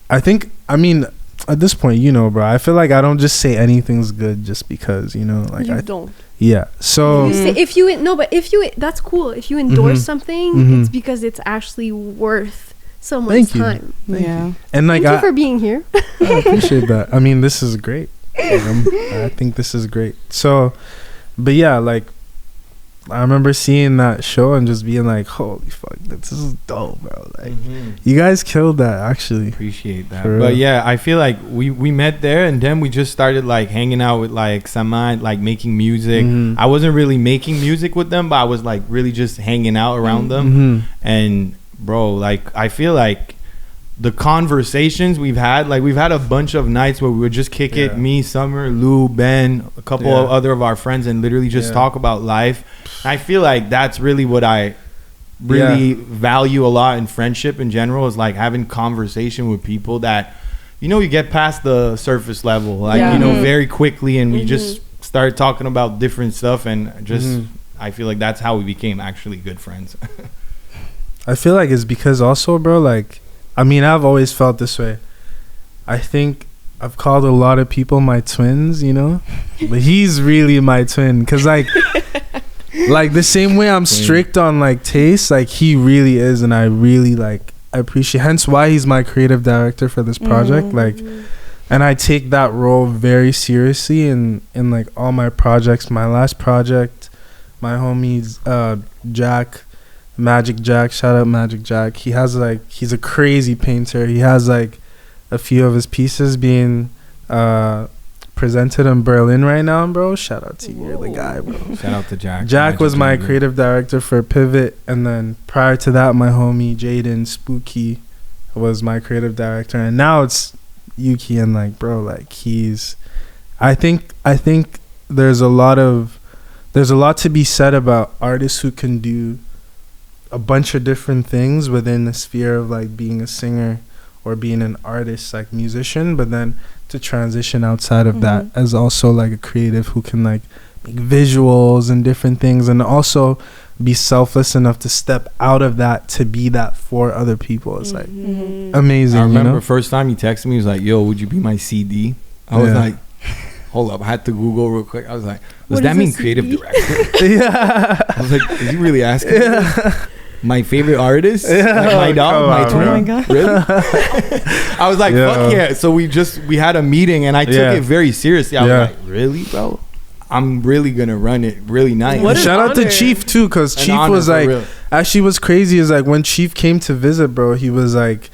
I mean, at this point, you know, bro, I feel like I don't just say anything's good just because, you know, like You don't. yeah. So You say, if you no, but if you that's cool. If you endorse something, Mhm. it's because it's actually worth someone's Thank you. time. Yeah. and like Thank you for being here. I appreciate that. I mean, this is great. Like, I think this is great. So, but yeah, like I remember seeing that show and just being like, holy fuck, this is dope, bro. Like you guys killed that actually. Appreciate that. For But real. yeah, I feel like we met there, and then we just started like hanging out with like Saman, like making music. Mhm. I wasn't really making music with them, but I was like really just hanging out around them. Mhm. And bro, like I feel like the conversations we've had a a bunch of nights where we would just kick Yeah. it, me, Summer, Lou, Ben, a couple Yeah. of other of our friends, and literally just Yeah. talk about life. I feel like that's really what I really value a lot in friendship in general, is like having conversation with people that, you know, you get past the surface level, like, Yeah. you know, Mhm. very quickly, and we just started talking about different stuff, and just I feel like that's how we became actually good friends. I feel like it's because also, bro, like, I mean, I've always felt this way. I think I've called a lot of people my twins, you know, but he's really my twin, because like like the same way I'm strict on like taste, like he really is, and I really like I appreciate, hence why he's my creative director for this project. Like, and I take that role very seriously in like all my projects. My last project, my homies Jack, Magic Jack, shout out Magic Jack, he has like, he's a crazy painter. He has like a few of his pieces being presented in Berlin right now, bro. Shout out to you, you're the guy, bro. Shout out to Jack. Jack was my Magic creative director for Pivot, and then prior to that, my homie Jaden Spooky was my creative director, and now it's Yuki. And like, bro, like he's, I think there's a lot to be said about artists who can do a bunch of different things within the sphere of like being a singer or being an artist, like musician, but then to transition outside of that as also like a creative who can like make visuals and different things, and also be selfless enough to step out of that to be that for other people. It's like amazing. I remember you know? first time he texted me, he was like, yo, would you be my CD? I was Yeah. like, hold up, I had to Google real quick. I was like, does What that is mean a creative CD? director? Yeah. I was like, is he really asking? Yeah. my favorite artist, Yeah, like my dog, come my on, twin. bro. Oh my God. Really? I was like, Yeah. fuck yeah. So we had a meeting, and I took Yeah. it very seriously. I was Yeah. like, really, bro? I'm really gonna run it really nice. What an Shout out to honor. Chief too, because An Chief honor was for like, real. actually what's crazy is like when Chief came to visit, bro, he was like,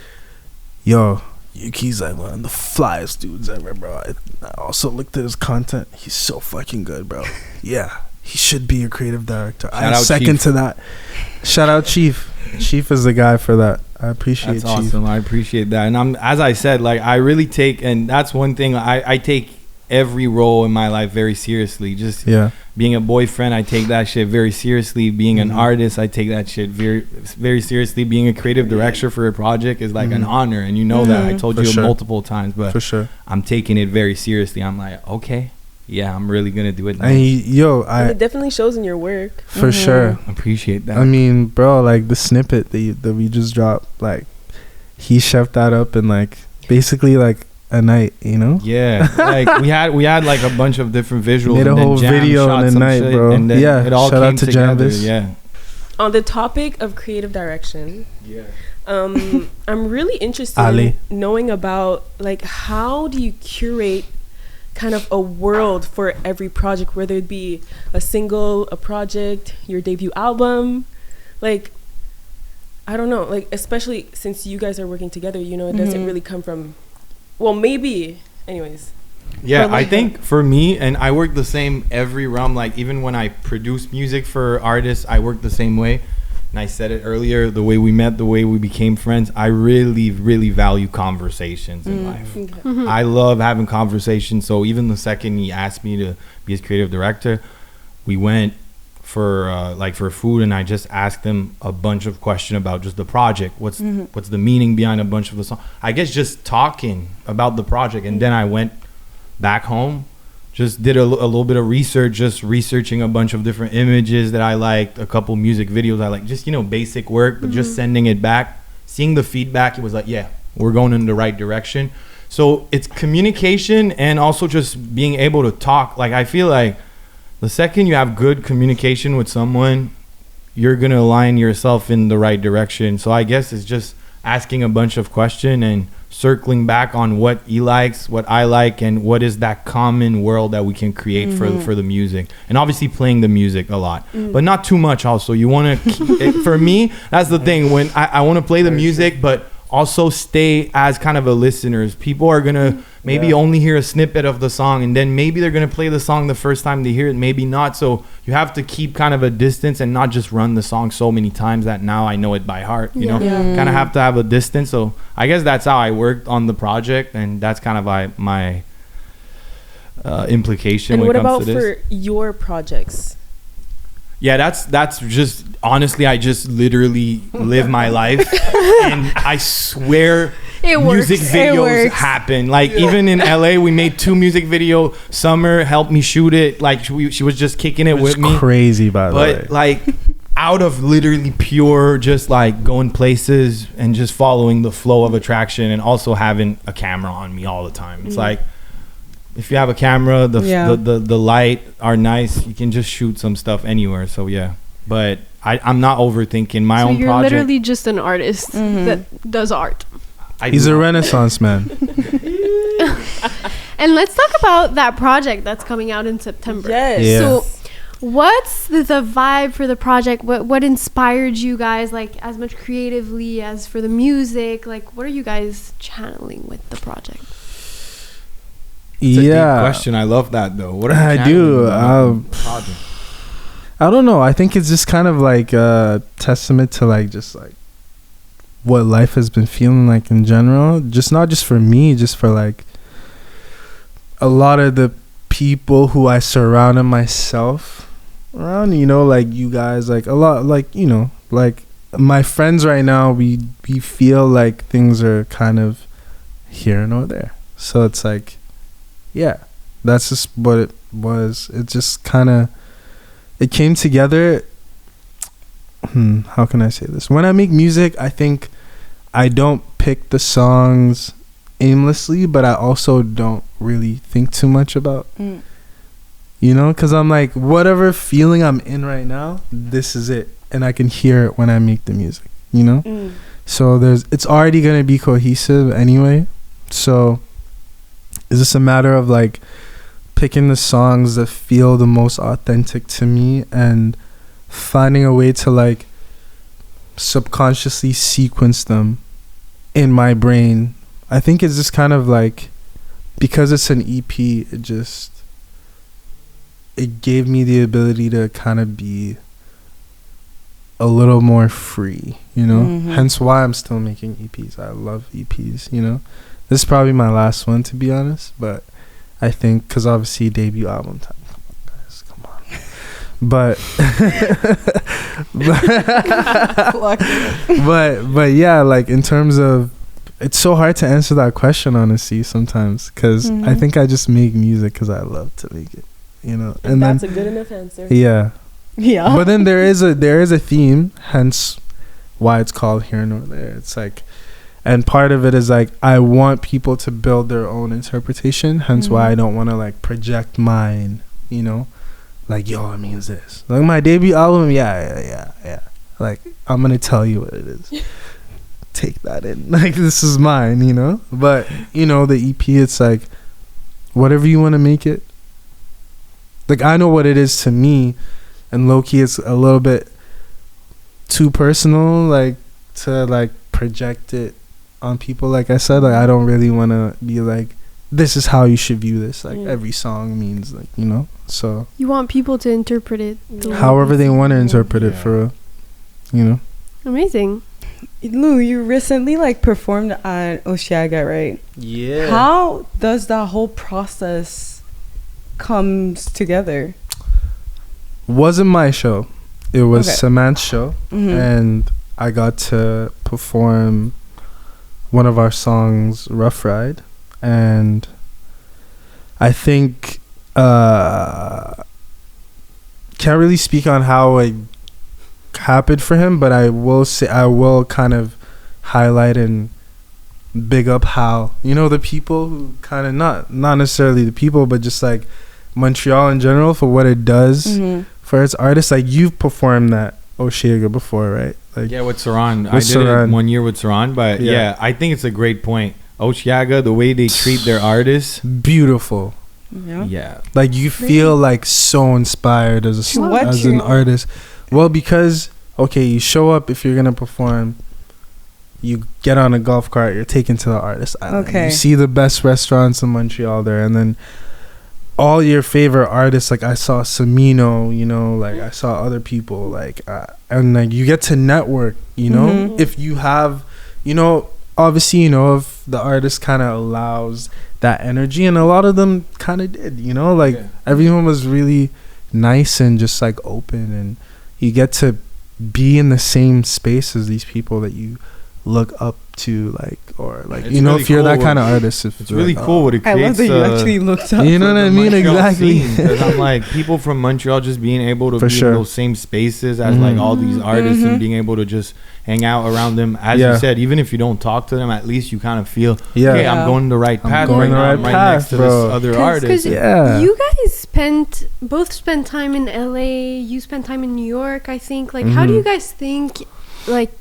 yo, Yuki's like one of the flyest dudes ever, bro. I also looked at his content. He's so fucking good, bro. Yeah, he should be a creative director. Shout I out second Chief. to that. Shout out Chief. Chief is the guy for that. I appreciate That's Chief. awesome. I appreciate that. And as I said, like I really take, and that's one thing I take every role in my life very seriously. Just Yeah. being a boyfriend, I take that shit very seriously. Being an Mhm. artist, I take that shit very, very seriously. Being a creative director for a project is like an Mhm. honor, and you know that. I told For you sure. multiple times, but For sure. I'm taking it very seriously. I'm like, okay, yeah, I'm really gonna do it. And yo, And I it definitely shows in your work. for sure. Appreciate that. I mean, bro, like the snippet that we just dropped, like he chefed that up in like basically like a night, you know? yeah, like we had like a bunch of different visuals. Made a and then whole Jam video shot in a some night, shit, bro. And then Yeah, it all shout out came to together. Jambus. Yeah, On the topic of creative direction, yeah. I'm really interested Ali. in knowing about like how do you curate kind of a world for every project, whether it be a single, a project, your debut album, like I don't know, like especially since you guys are working together, you know, it doesn't really come from, well, maybe, anyways. Yeah, Or like I think for me, and I work the same every realm. Like even when I produce music for artists, I work the same way. And I said it earlier, the way we met, the way we became friends. I really, really value conversations in life. Okay. I love having conversations. So even the second he asked me to be his creative director, we went for food, and I just asked him a bunch of questions about just the project. What's the meaning behind a bunch of the song? I guess just talking about the project, and then I went back home, just did a little bit of research, just researching a bunch of different images that I liked, a couple music videos I liked, just basic work, but just sending it back, seeing the feedback. It was like, yeah, we're going in the right direction. So it's communication and also just being able to talk. Like I feel like the second you have good communication with someone, you're going to align yourself in the right direction. So I guess it's just asking a bunch of questions and circling back on what he likes, what I like, and what is that common world that we can create for the music. And obviously playing the music a lot, but not too much also. You want to, for me, that's the thing. When I want to play the music, but also stay as kind of a listener. People are going to maybe only hear a snippet of the song, and then maybe they're going to play the song the first time they hear it, maybe not. So you have to keep kind of a distance and not just run the song so many times that now I know it by heart, you know? Kind of have to have a distance. So I guess that's how I worked on the project, and that's kind of my implication And when what it comes about to this. for your projects? Yeah, that's just honestly, I just literally live my life, and I swear It music works. videos happen. Like even in LA, we made 2 music video. Summer helped me shoot it. Like she was just kicking it with It's me. crazy, by the way. But like out of literally pure just like going places and just following the flow of attraction, and also having a camera on me all the time. It's like, if you have a camera, the light are nice, you can just shoot some stuff anywhere. So yeah, but I'm not overthinking my So own you're project. literally just an artist that does art. He's a Renaissance man. And let's talk about that project that's coming out in September. Yes. Yeah. So what's the vibe for the project? What inspired you guys, like as much creatively as for the music? Like what are you guys channeling with the project? It's a deep question. I love that though. What are you I do. channeling about the project? I don't know. I think it's just kind of like a testament to like just like what life has been feeling like in general. Just not just for me, just for like a lot of the people who I surrounded myself around, you know, like you guys, like a lot, like, you know, like my friends right now, we feel like things are kind of here and over there. So it's like, yeah, that's just what it was. It just kind of, it came together. How can I say this? When I make music, I think I don't pick the songs aimlessly, but I also don't really think too much about, you know, because I'm like, whatever feeling I'm in right now, this is it. and I can hear it when I make the music, you know? Mm. So it's already going to be cohesive anyway. So it's just a matter of like picking the songs that feel the most authentic to me and finding a way to like subconsciously sequence them in my brain. I think it's just kind of like, because it's an EP, it gave me the ability to kind of be a little more free, you know? Mhm. Hence why I'm still making EPs. I love EPs, you know? This is probably my last one, to be honest, but I think, because obviously debut album time. Come on, guys, come on. But yeah, like in terms of, it's so hard to answer that question, honestly, sometimes, because I think I just make music because I love to make it, you know? And that's a good enough answer. Yeah. Yeah. But then there is a theme, hence why it's called Here Nor There. It's like, and part of it is like, I want people to build their own interpretation, hence why I don't want to like project mine, you know? Like, yo, it means this. Like my debut album, yeah. Like, I'm going to tell you what it is. Take that in. Like, this is mine, you know? But, you know, the EP, it's like, whatever you want to make it. Like, I know what it is to me. And low-key, it's a little bit too personal, like, to, like, project it on people. Like I said, like, I don't really want to be like, this is how you should view this. Like, every song means, like, you know? So, You want people to interpret it the way however they want to see it. interpret it for real, you know? Amazing. Lou, you recently like performed at Oshiaga, right? Yeah. How does that whole process comes together? Wasn't my show. It was Okay. Samant's show. And I got to perform one of our songs, Rough Ride. And I think can't really speak on how it happened for him, but I will say, I will kind of highlight and big up how, you know, the people who kind of not necessarily the people, but just like Montreal in general, for what it does for its artists. Like, you've performed that Oshiaga before, right? Like, Yeah, with Saran. I With did Saran. it 1 year with Saran, but Yeah. yeah, I think it's a great point. Oshiaga, the way they treat their artists, beautiful. Yeah. yeah. Like, you feel like so inspired as an artist. Well, because okay, you show up, if you're gonna perform, you get on a golf cart, you're taken to the artist island. Okay. You see the best restaurants in Montreal there, and then all your favorite artists. Like, I saw Samino, you know, like I saw other people, like and like you get to network, you know, if you have, you know, obviously, you know, if the artist kind of allows that energy, and a lot of them kind of did, you know, like everyone was really nice and just like open, and you get to be in the same space as these people that you look up to, like, or like, It's you know, really if you're that cool kind of artist, if It's really like, cool what it I creates. love that you actually looked up. you know what I mean? Montreal Exactly. scene, 'cause I'm like, people from Montreal just being able to For be sure. in those same spaces as like all these artists and being able to just hang out around them. As Yeah. you said, even if you don't talk to them, at least you kind of feel, Yeah. okay, I'm going the right I'm path going right the now. right I'm right path, next to bro. this other 'Cause- artist. 'cause Yeah. You guys both spent time in LA. You spent time in New York, I think. Like, how do you guys think, like,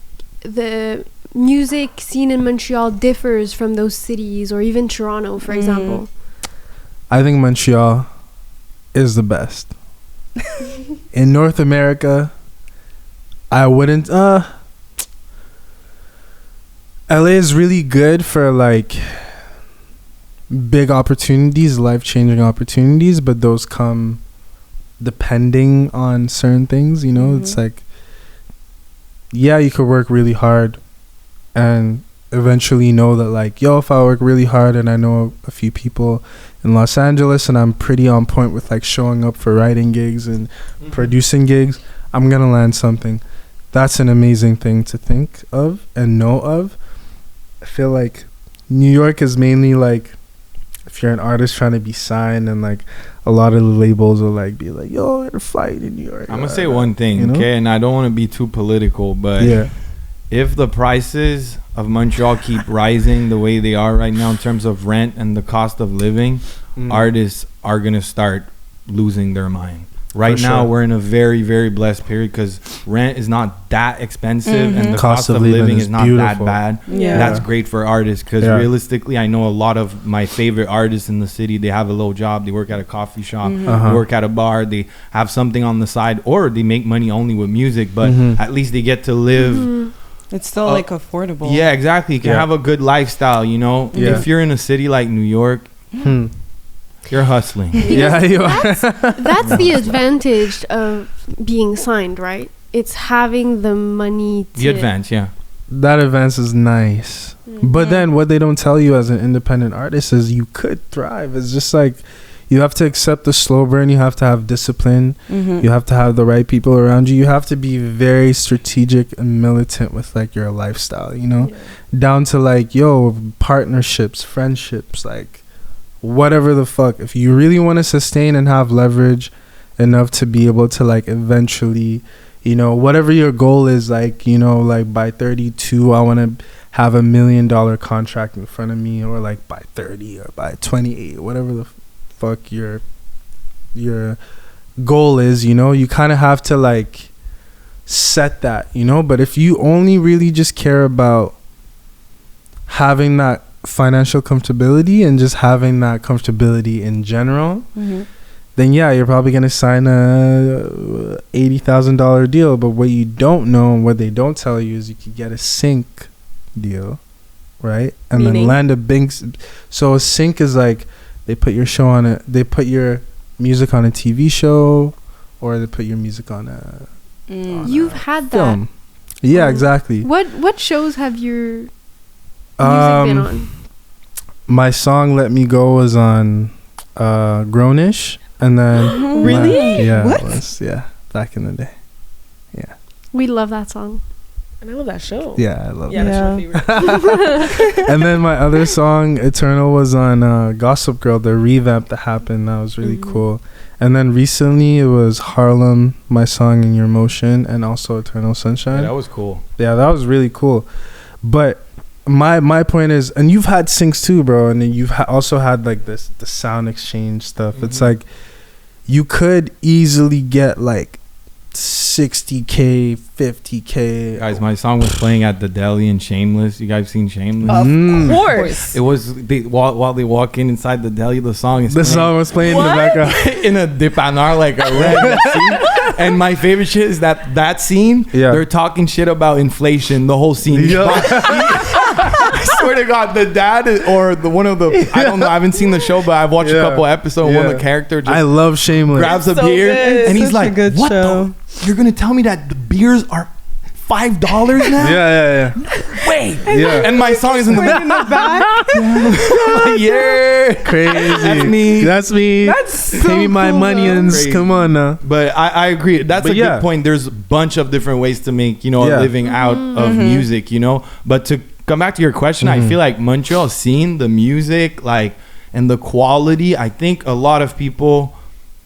the music scene in Montreal differs from those cities, or even Toronto, for example? I think Montreal is the best. In North America, I wouldn't LA is really good for like big opportunities, life-changing opportunities, but those come depending on certain things, you know. It's like, yeah, you could work really hard and eventually know that, like, yo, if I work really hard and I know a few people in Los Angeles and I'm pretty on point with like showing up for writing gigs and producing gigs, I'm gonna land something. That's an amazing thing to think of and know of. I feel like New York is mainly like, if you're an artist trying to be signed, and like a lot of the labels will like be like, yo, you're flying to New York. I'm gonna say one thing, you know? okay, and I don't want to be too political, but Yeah. if the prices of Montreal keep rising the way they are right now in terms of rent and the cost of living, artists are gonna start losing their mind. Right For now, sure. we're in a very, very blessed period because rent is not that expensive and the Cost cost of of living living is is not beautiful. that bad. Yeah. That's great for artists because Yeah. realistically, I know a lot of my favorite artists in the city. They have a little job. They work at a coffee shop. Uh-huh. They work at a bar. They have something on the side, or they make money only with music. But Mhm. at least they get to live. It's still like affordable. Yeah, exactly. You can Yeah. have a good lifestyle. You know, Yeah. if you're in a city like New York, Hmm. you're hustling. Yeah, you are. That's the advantage of being signed, right? It's having the money to The advance, yeah. That advance is nice. But then what they don't tell you as an independent artist is you could thrive. It's just like you have to accept the slow burn. You have to have discipline. Mm-hmm. You have to have the right people around you. You have to be very strategic and militant with like your lifestyle, you know? Down to like, yo, partnerships, friendships, like whatever the fuck. If you really want to sustain and have leverage enough to be able to like eventually, you know, whatever your goal is, like, you know, like by 32 I want to have $1 million contract in front of me, or like by 30 or by 28, whatever the fuck your goal is, you know, you kind of have to like set that, you know. But if you only really just care about having that financial comfortability and just having that comfortability in general, Mm-hmm. then yeah, you're probably gonna sign a $80,000 deal. But what you don't know and what they don't tell you is you could get a sync deal, right? And Meaning? then land a big. So a sync is like they put your show on it. They put your music on a TV show, or they put your music on a Mm. You've had that. film. Yeah, Oh. exactly. What shows have your music been on? My song "Let Me Go" was on Grownish, and then Really? yeah, What? it was, yeah, back in the day. We love that song. And I love that show. Yeah, I love Yeah, it. that's my favorite. And then my other song "Eternal" was on Gossip Girl, the revamp that happened. That was really cool. And then recently it was Harlem, my song "In Your Motion," and also "Eternal Yeah, Sunshine." that was cool. Yeah, that was really cool. But my point is, and you've had syncs too, bro, and then you've also had like the sound exchange stuff. It's like you could easily get like 60K, 50K. Guys, my song was playing at the deli in Shameless. You guys seen Shameless? Mm. Of course. It was while they walk in inside the deli, the song is The song was playing in the background. in a dipanar, like a red scene. And my favorite shit is that scene. Yeah. They're talking shit about inflation. The whole scene. Yeah. I swear to God, the dad or the one of the I don't know. I haven't seen the show, but I've watched a Yeah. couple episodes. One of Yeah. the character just I love Shameless. grabs a So beer good. and he's Such a like, good "What show. You're gonna tell me that the beers are $5 now?" Yeah. Wait. Yeah. And my song is in the back. Yeah. Crazy. That's me. That's me. That's Pay me my moneyans. Crazy. Come on now. But I agree. That's But a yeah. good point. There's a bunch of different ways to make, a Yeah. living out of music, But to come back to your question, I feel like Montreal scene, the music, like, and the quality, I think a lot of people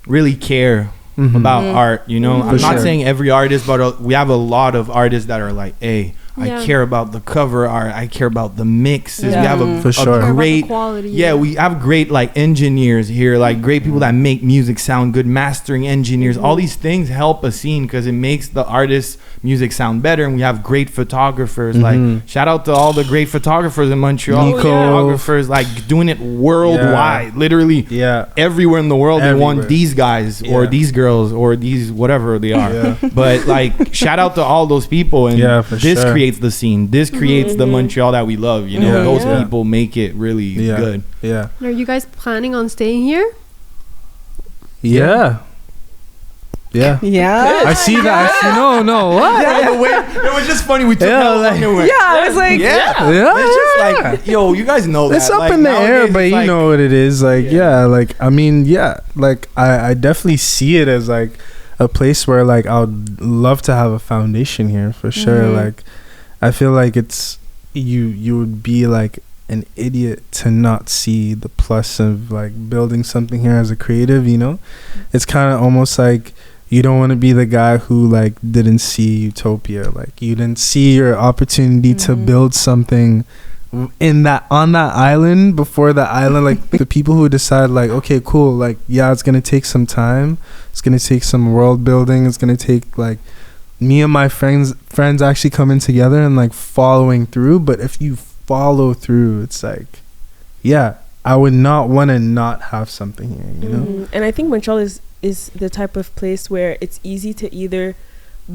really care about art, I'm For not sure. saying every artist, but we have a lot of artists that are like, hey, Yeah. I care about the cover art. I care about the mixes. Yeah. We have For a sure. Care about the great quality. yeah, we have great like engineers here, like great people that make music sound good, mastering engineers. All these things help a scene because it makes the artist's music sound better. And we have great photographers. Like shout out to all the great photographers in Montreal. Nico. Photographers like doing it worldwide, literally Yeah. everywhere in the world. They Everywhere. want these guys or Yeah. these girls or these whatever they are. Yeah. But like shout out to all those people. And Yeah, for this sure. creates the scene. This creates the Montreal that we love. Yeah. Those Yeah. people make it really Yeah. good. Yeah. Are you guys planning on staying here? Yeah. Yeah. Yeah. I see that. I see. No. What? Yeah, the way, it was just funny. We took Yeah, that like- long and went, Yeah, I was like, yeah. Yeah. It's just like, yo, you guys know that. It's up Like, in the air, nowadays, but it's you like- know what it is. Like, yeah, like, I mean, yeah, like, I definitely see it as, like, a place where, like, I would love to have a foundation here, for sure. Like, I feel like it's, you would be, like, an idiot to not see the plus of, like, building something here as a creative, It's kind of almost like you don't want to be the guy who, like, didn't see Utopia. Like, you didn't see your opportunity to build something in that on that island before the island, like the people who decide like, okay, cool, like yeah, it's gonna take some time, it's gonna take some world building, it's gonna take like me and my friends actually coming together and like following through. But if you follow through, it's like, yeah, I would not want to not have something here, you know. And I think Montreal is the type of place where it's easy to either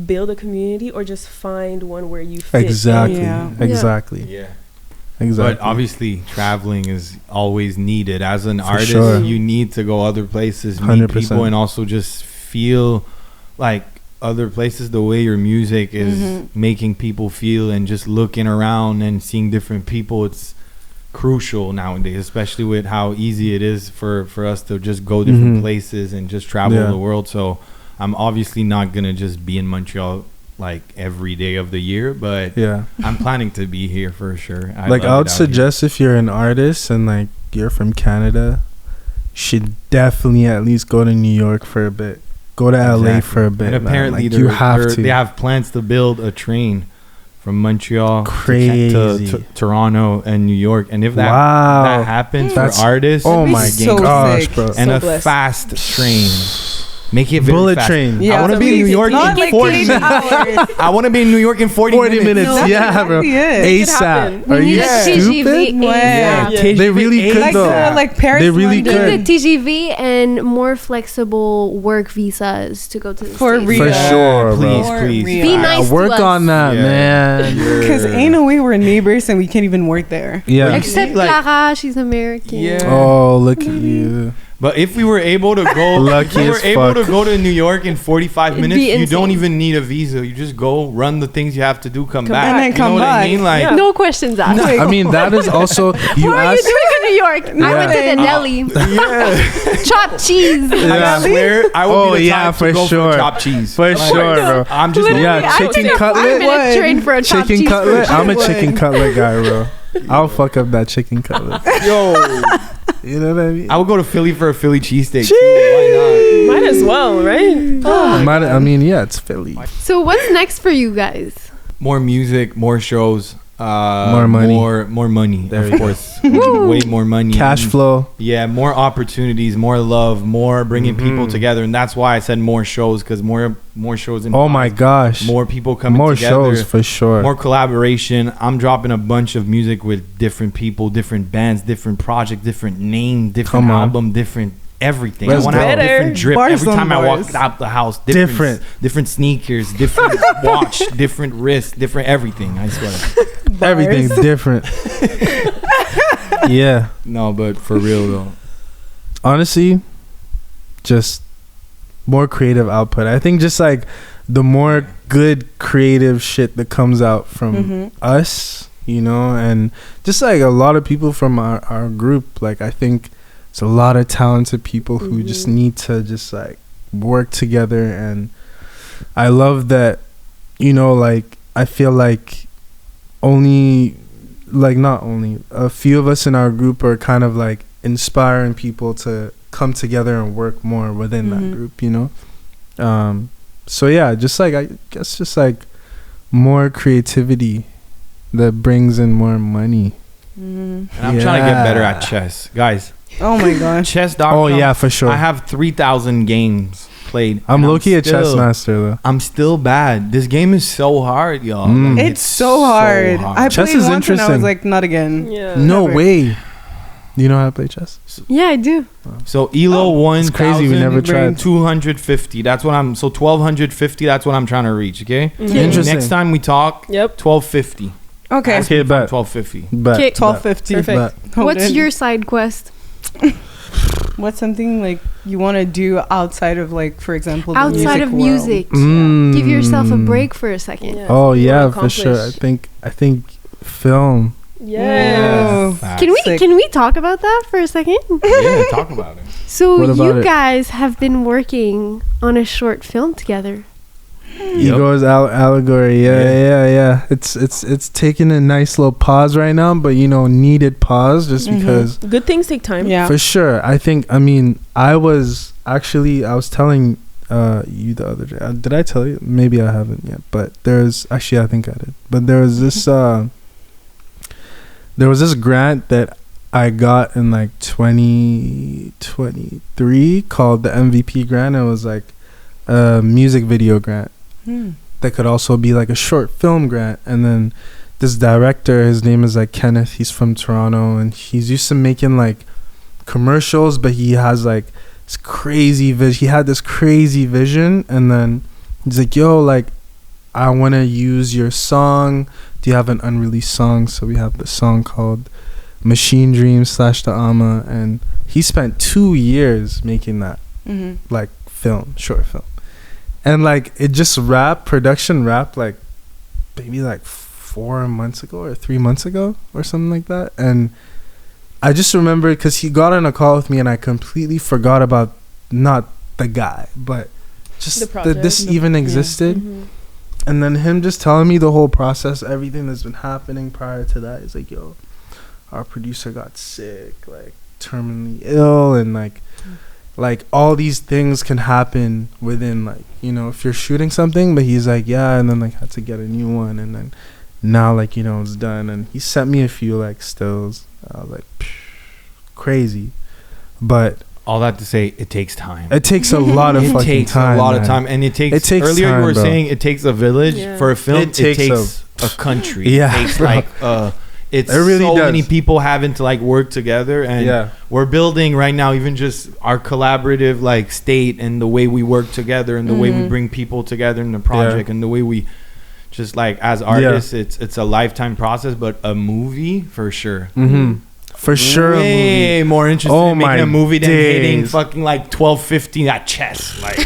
build a community or just find one where you fit Exactly. in. Yeah. Exactly. Yeah. Exactly. But obviously, traveling is always needed. As an artist, sure. you need to go other places, meet 100%. people, and also just feel like other places. The way your music is making people feel, and just looking around and seeing different people, it's crucial nowadays, especially with how easy it is for us to just go different places and just travel the world. So I'm obviously not gonna just be in Montreal like every day of the year, but yeah, I'm planning to be here for sure. I would suggest if you're an artist and like you're from Canada, you should definitely at least go to New York for a bit, go to LA for a bit. And apparently like, you have to. they have plans to build a train from Montreal Crazy. to Toronto and New York, and if that happens for artists, oh my so gosh, sick. bro, and So a blessed. fast train. Make it very bullet fast. train. Yeah, I want to be in New York not in like 40 8 minutes. hours. I want to be in New York in 40 minutes. No, yeah, bro. exactly it. ASAP. We Are need you a stupid? TGV Yeah. ASAP. They really could Like though. like Paris, They really London. could. We need the TGV and more flexible work visas to go to the For States. real. For sure, bro. Please, For please. real. Be nice Work to us. on that, Yeah. man. Because ain't no way we're neighbors and we can't even work there. Yeah. Except Like- Clara, she's American. Yeah. Oh, look at you. But if we were able to go, Lucky if we were as able fuck. to go to New York in 45 It'd minutes, be you don't insane. even need a visa. You just go run the things you have to do, come Come back. back. And then you come know what I back. mean? Like, Yeah. No questions asked. I mean, that is also you What are you asked. doing in New York? I went to the deli. yeah. Chopped cheese. Yeah. I swear, I would Oh, be the yeah, type for to go sure. for chopped cheese. For sure, bro. I'm just Yeah, I chicken took a cutlet. 5-minute train for a chopped Chicken cheese. cutlet. I'm a sure. chicken cutlet guy, bro. I'll fuck up that chicken cutlet. yo. You know what I mean? I would go to Philly for a Philly cheesesteak. Why Might as well, right? I mean, yeah, it's Philly. So what's next for you guys? not? More music, more shows, More money. more money. There of you go. course, way more money. Cash And flow. Yeah, more opportunities, more love, more bringing people together, and that's why I said more shows, because more shows. Oh my gosh. More people coming More together. shows for sure. More collaboration. I'm dropping a bunch of music with different people, different bands, different project, different name, different Come on. album, different everything. Let's I want to have go. different drip Bars every on time I walk bars. out the house. Different sneakers, different watch, different wrist, different everything. I swear. Everything's different. Yeah. No, but for real though. Honestly, just more creative output. I think just like the more good creative shit that comes out from us, you know, and just like a lot of people from our group, like I think it's a lot of talented people who just need to just like work together. And I love that, you know, like I feel like not only a few of us in our group are kind of like inspiring people to come together and work more within that group, you know. So yeah, just like I guess just like more creativity that brings in more money. And I'm trying to get better at chess, guys. Oh my gosh. Chess.com. Oh yeah, for sure. I have 3,000 games played. I'm and low-key a chess still- master though. I'm still bad. This game is so hard, y'all. Mm. Like, It's so hard. I Chess played is once and I interesting. was like, not again. Yeah. No Never. way. You know how to play chess? Yeah, I do. So Elo It's crazy. We never tried. 250. That's what I'm. So 1250. That's what I'm trying to reach. Okay. Interesting. Next time we talk, Yep. 1250. Okay. Okay, bet. 1250. Bet. Okay. 1250. Perfect. Bet. What's your side quest? What's something like you want to do outside of like, for example, the Outside of music music. Mm. Give yourself a break for a second. Yeah. Oh What yeah, to for sure. accomplish. I think film. Yeah. Facts. Sick. Can we talk about that for a second? Yeah, talk about it. So What about you it? guys have been working on a short film together. Ego's allegory. Yeah. It's taking a nice little pause right now, but you know, needed pause just because Good things take time. Yeah. for sure. I was telling you the other day. Did I tell you? Maybe I haven't yet. But there's actually, I think I did. But there was this there was this grant that I got in like 2023 called the MVP grant. It was like a music video grant that could also be like a short film grant. And then this director, his name is like Kenneth, he's from Toronto, and he's used to making like commercials, but he has like this crazy vision. He had this crazy vision, and then he's like, yo, like, I want to use your song. Do you have an unreleased song? So we have the song called Machine Dreams / The Ama, and he spent 2 years making that like short film, and like it just production wrapped like maybe like 4 months ago or 3 months ago or something like that. And I just remember because he got on a call with me, and I completely forgot about not the guy, but just that this even existed. And then him just telling me the whole process, everything that's been happening prior to that. He's like, yo, our producer got sick, like terminally ill, and like all these things can happen within, like, you know, if you're shooting something. But he's like, yeah, and then like had to get a new one, and then now, like, you know, it's done. And he sent me a few like stills. I was like, crazy. But all that to say, it takes time. It takes a lot of fucking time. It takes a lot of time, and it takes earlier time, you were bro. saying it takes a village for a film. It takes a country. It takes like it's really so many people having to like work together, and we're building right now even just our collaborative like state, and the way we work together, and the way we bring people together in the project, and the way we just like as artists, it's a lifetime process. But a movie for sure. For sure, way more interested in making a movie than hitting fucking like 12-15 at chess. Like,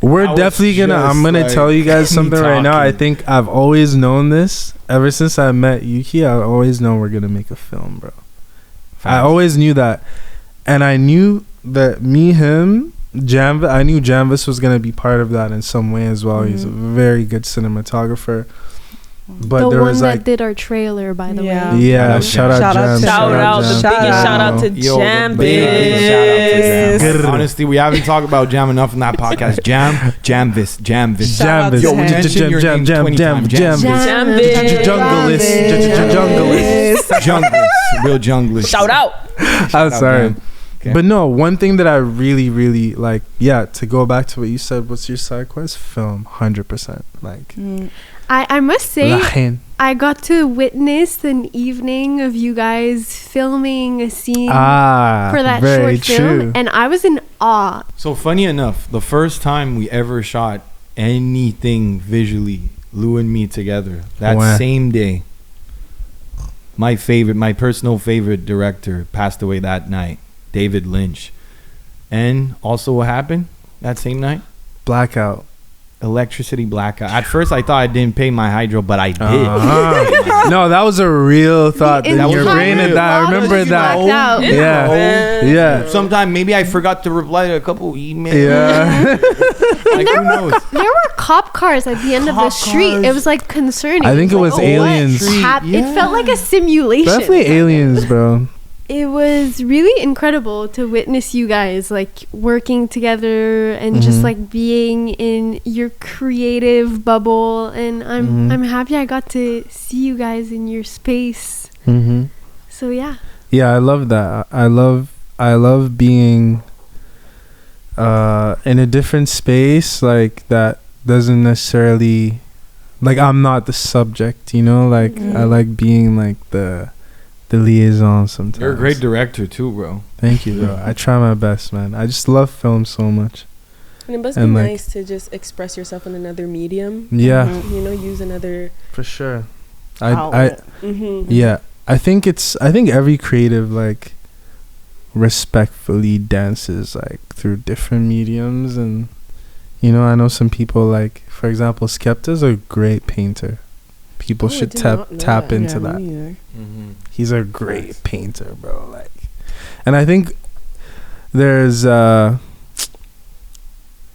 we're definitely gonna. I'm gonna like, tell you guys something right now. I think I've always known this ever since I met Yuki. I always know we're gonna make a film, bro. I always knew that, and I knew that him, Janvis. I knew Janvis was gonna be part of that in some way as well. He's a very good cinematographer. But the there one was that like did our trailer, by the way. Yeah, shout out Jam. The biggest shout out to Jam. Honestly, we haven't talked about Jam enough in that podcast. Jamvis. Yo, Junglist. Real junglist. Shout out. I'm sorry. Okay. But no, one thing that I really, really like, to go back to what you said, what's your side quest? Film, 100%. Like, I must say, I got to witness an evening of you guys filming a scene for that short film, and I was in awe. So funny enough, the first time we ever shot anything visually, Lou and me together, that same day, my personal favorite director passed away that night, David Lynch. And also what happened that same night? Blackout. Electricity blackout. At first I thought I didn't pay my hydro, but I did. No, that was a real thought in your brain. And I remember that. Yeah. Sometime maybe I forgot to reply to a couple emails. Yeah. Like, there were cop cars at the end of the street. It was like concerning. I think it was aliens. It felt like a simulation. Definitely aliens, bro. It was really incredible to witness you guys like working together and just like being in your creative bubble, and I'm happy I got to see you guys in your space. So yeah, I love that. I love being in a different space, like that doesn't necessarily, like, I'm not the subject, you know, like I like being like the liaison sometimes. You're a great director too, bro. Thank you, bro. I try my best, man. I just love film so much. And it must be nice to just express yourself in another medium. Yeah. You know, use another. For sure. I think every creative like respectfully dances like through different mediums, and you know, I know some people, like, for example, Skepta's a great painter. People should tap into that. He's a great painter, bro. Like, and I think there's a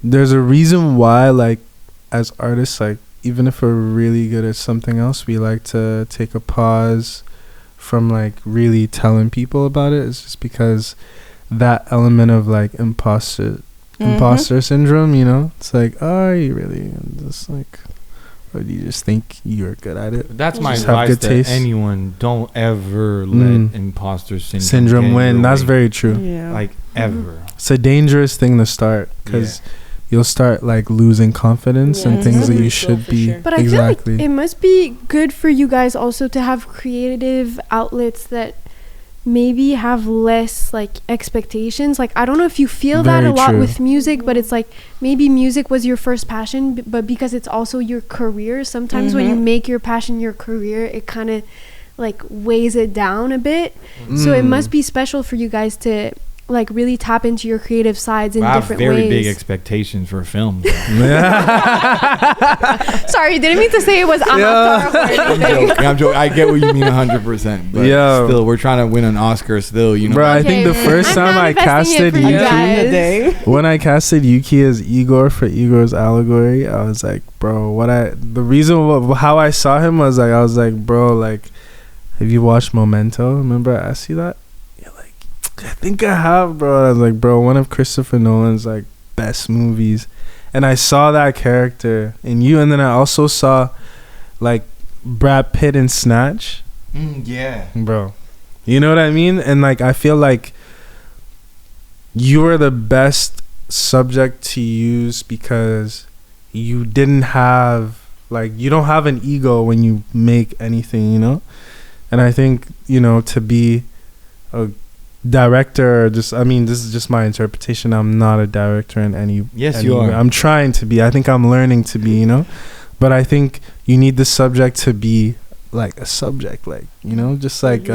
reason why, like, as artists, like, even if we're really good at something else, we like to take a pause from like really telling people about it. It's just because that element of like imposter syndrome, you know, it's like, oh, are you really? And just like, or do you just think you're good at it? That's my Just have advice good to taste. anyone. Don't ever let imposter syndrome get Win. in your That's way. very true. Yeah. Like ever. It's a dangerous thing to start because you'll start like losing confidence and Yeah, things it's that you neutral should for be. sure. But I exactly. feel like it must be good for you guys also to have creative outlets that maybe have less like expectations. Like I don't know if you feel that Very a lot true. with music, but it's like maybe music was your first passion, but because it's also your career, sometimes when you make your passion your career, it kind of like weighs it down a bit. So it must be special for you guys to like really tap into your creative sides in I have different very big ways. expectations for films. Sorry, didn't mean to say it was amateur or anything. I'm joking. I get what you mean 100%. But Yo. still, we're trying to win an Oscar still, you know? Bro, I think the Okay, first I'm time I manifesting it casted for you Yuki, guys. when I casted Yuki as Igor for Igor's Allegory, I was like, bro, how I saw him was like, I was like, bro, like, have you watched Memento? Remember I asked you that? You're like, I think I have, bro. I was like, bro, one of Christopher Nolan's like best movies. And I saw that character in you, and then I also saw like Brad Pitt in Snatch. Yeah. Bro, you know what I mean? And like I feel like you are the best subject to use because you didn't have like you don't have an ego when you make anything, you know. And I think, you know, to be a director, just I mean, this is just my interpretation. I'm not a director in any. Yes, you are. I'm trying to be. I think I'm learning to be, you know. But I think you need the subject to be like a subject, like, you know, just like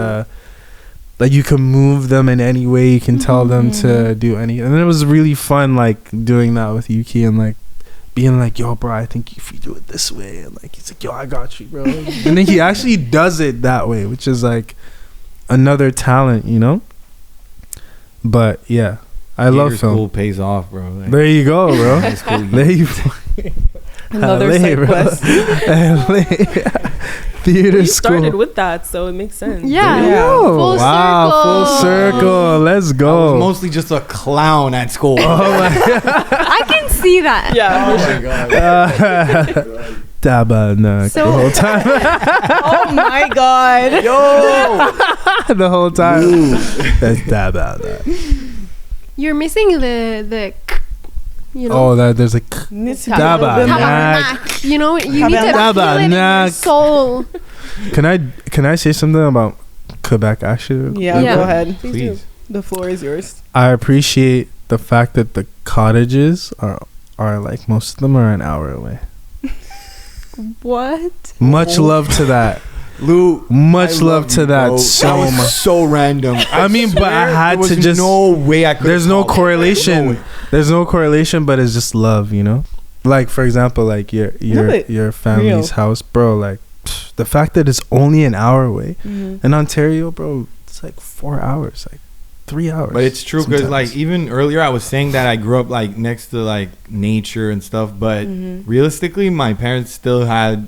like you can move them in any way. You can tell them to do any. And it was really fun, like doing that with Yuki and like being like, yo, bro, I think if you do it this way, and like he's like, yo, I got you, bro. And then he actually does it that way, which is like another talent, you know. But yeah, I love film. School pays off, bro. Like, There you go, bro. high school, There you Another LA, side bro. quest. LA. Theater You school. started with that, so it makes sense. Yeah. Yeah. Full Wow, full circle. Let's I was go. mostly just a clown at school. I can see that. Yeah. Oh my god. Tabernacle So- the whole time. Oh my god. The whole time. That's tabernacle. You're missing the you know. Oh, that there's like Needs to Tabernacle. be a little bit more- Tabernacle. You know, you need to feel it in your Tabernacle. soul. Can I say something about Quebec actually? Yeah, Yeah. go ahead. Please. The floor is yours. I appreciate the fact that the cottages are like most of them are an hour away. What? Much love to that. Lou, Much I love to you, that bro. so That was much. so random. I mean, but I swear had there to was just. no way I could. There's no correlation. There's no correlation, but it's just love, you know. Like for example, like but your family's house, bro. Like the fact that it's only an hour away in Ontario, bro. It's like 4 hours, like 3 hours. But it's true because sometimes. like even earlier I was saying that I grew up like next to like nature and stuff, but realistically my parents still had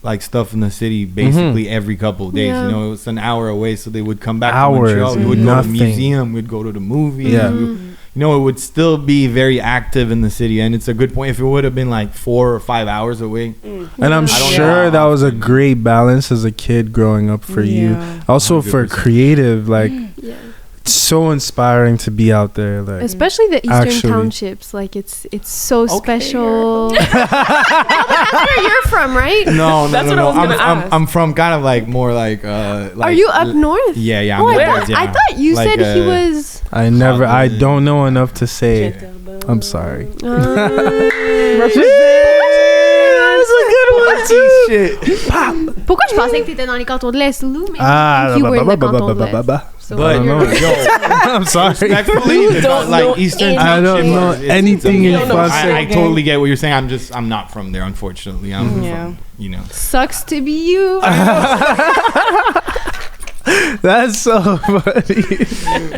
like stuff in the city basically every couple of days. Yeah. You know, it was an hour away, so they would come back Hours, to Montreal. We would go to nothing. the museum, we'd go to the movies. Yeah. You know, it would still be very active in the city, and it's a good point. If it would have been like 4 or 5 hours away, And I'm I don't sure know. that was a great balance as a kid growing up for you. Yeah. Also for 100%. creative, like Yeah. it's so inspiring to be out there. Like Especially the eastern Actually. townships, like it's so Okay, special. That's where you're from, right? no, That's no, what I no. was gonna ask. I'm from kind of like more like. Are you up north? Yeah, yeah. Oh, I'm I up thought, north, I yeah. thought you Like, said he was. I don't know enough to say. I'm sorry. Pourquoi je pensais que t'étais dans les cantons de l'Est, Lou? Mais Ah, you were in the cantons de l'Est. So But I don't you're- know. yo, I'm sorry. respectfully, You don't know like Eastern anything. I don't Township, know it's anything in You don't know Francais. I totally get what you're saying. I'm not from there, unfortunately. I'm Yeah. from, you know. Sucks to be you. That's so funny.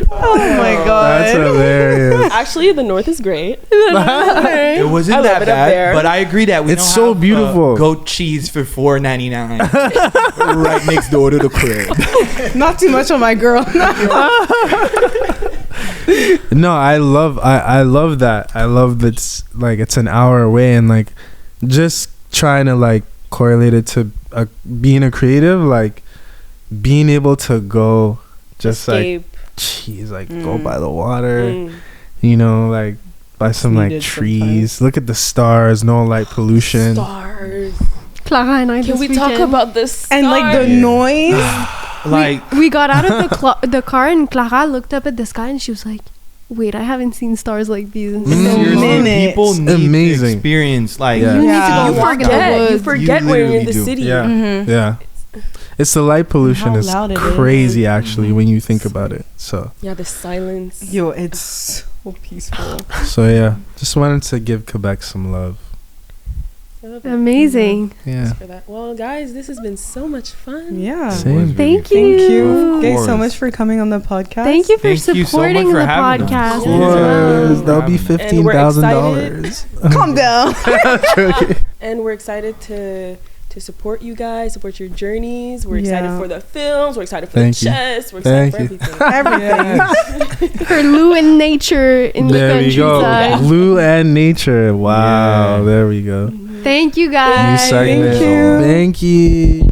Oh my That's god. hilarious. Actually, the north is great. It wasn't I love that it up bad, there. but I agree that we It's don't so have, beautiful. goat cheese for $4.99 right next door to the crib. Not too much on my girl. No, I love that. I love that it's like it's an hour away and like just trying to like correlated to being a creative, like being able to go just Escape. go by the water, Mm. you know, like by some like needed trees, sometimes. look at the stars, no light pollution. Stars. Clara and I Can this we talk weekend, about this? And like the Yeah. noise. Like we got out of the car and Clara looked up at the sky and she was like, wait, I haven't seen stars like these in so seriously, long. minutes. people need Amazing. to experience like Yeah. You Yeah. need to go walk in the forget. You woods. forget You when you're in literally the do. city. Yeah, Mhm. yeah. It's the light pollution How is loud it crazy is. actually when you think about it. So Yeah, the silence. Yo, it's so peaceful. yeah, just wanted to give Quebec some love. Amazing. Yeah. For that. Well, guys, this has been so much fun. Yeah. Same. Thank Thank you. you Of guys so course. much for coming on the podcast. Thank you for Thank you so supporting much for the having us. podcast. Of Yeah. as course, well. that'll be And we're $15,000. Calm down. And we're excited to support you guys, support your journeys. We're excited Yeah. for the films. We're excited for Thank the you. chess. We're excited for Thank everything. Everything. For Lou and nature in the There we go. countryside. Blue and nature. Wow. Yeah. There we go. Thank you New guys. segment. you. Thank you.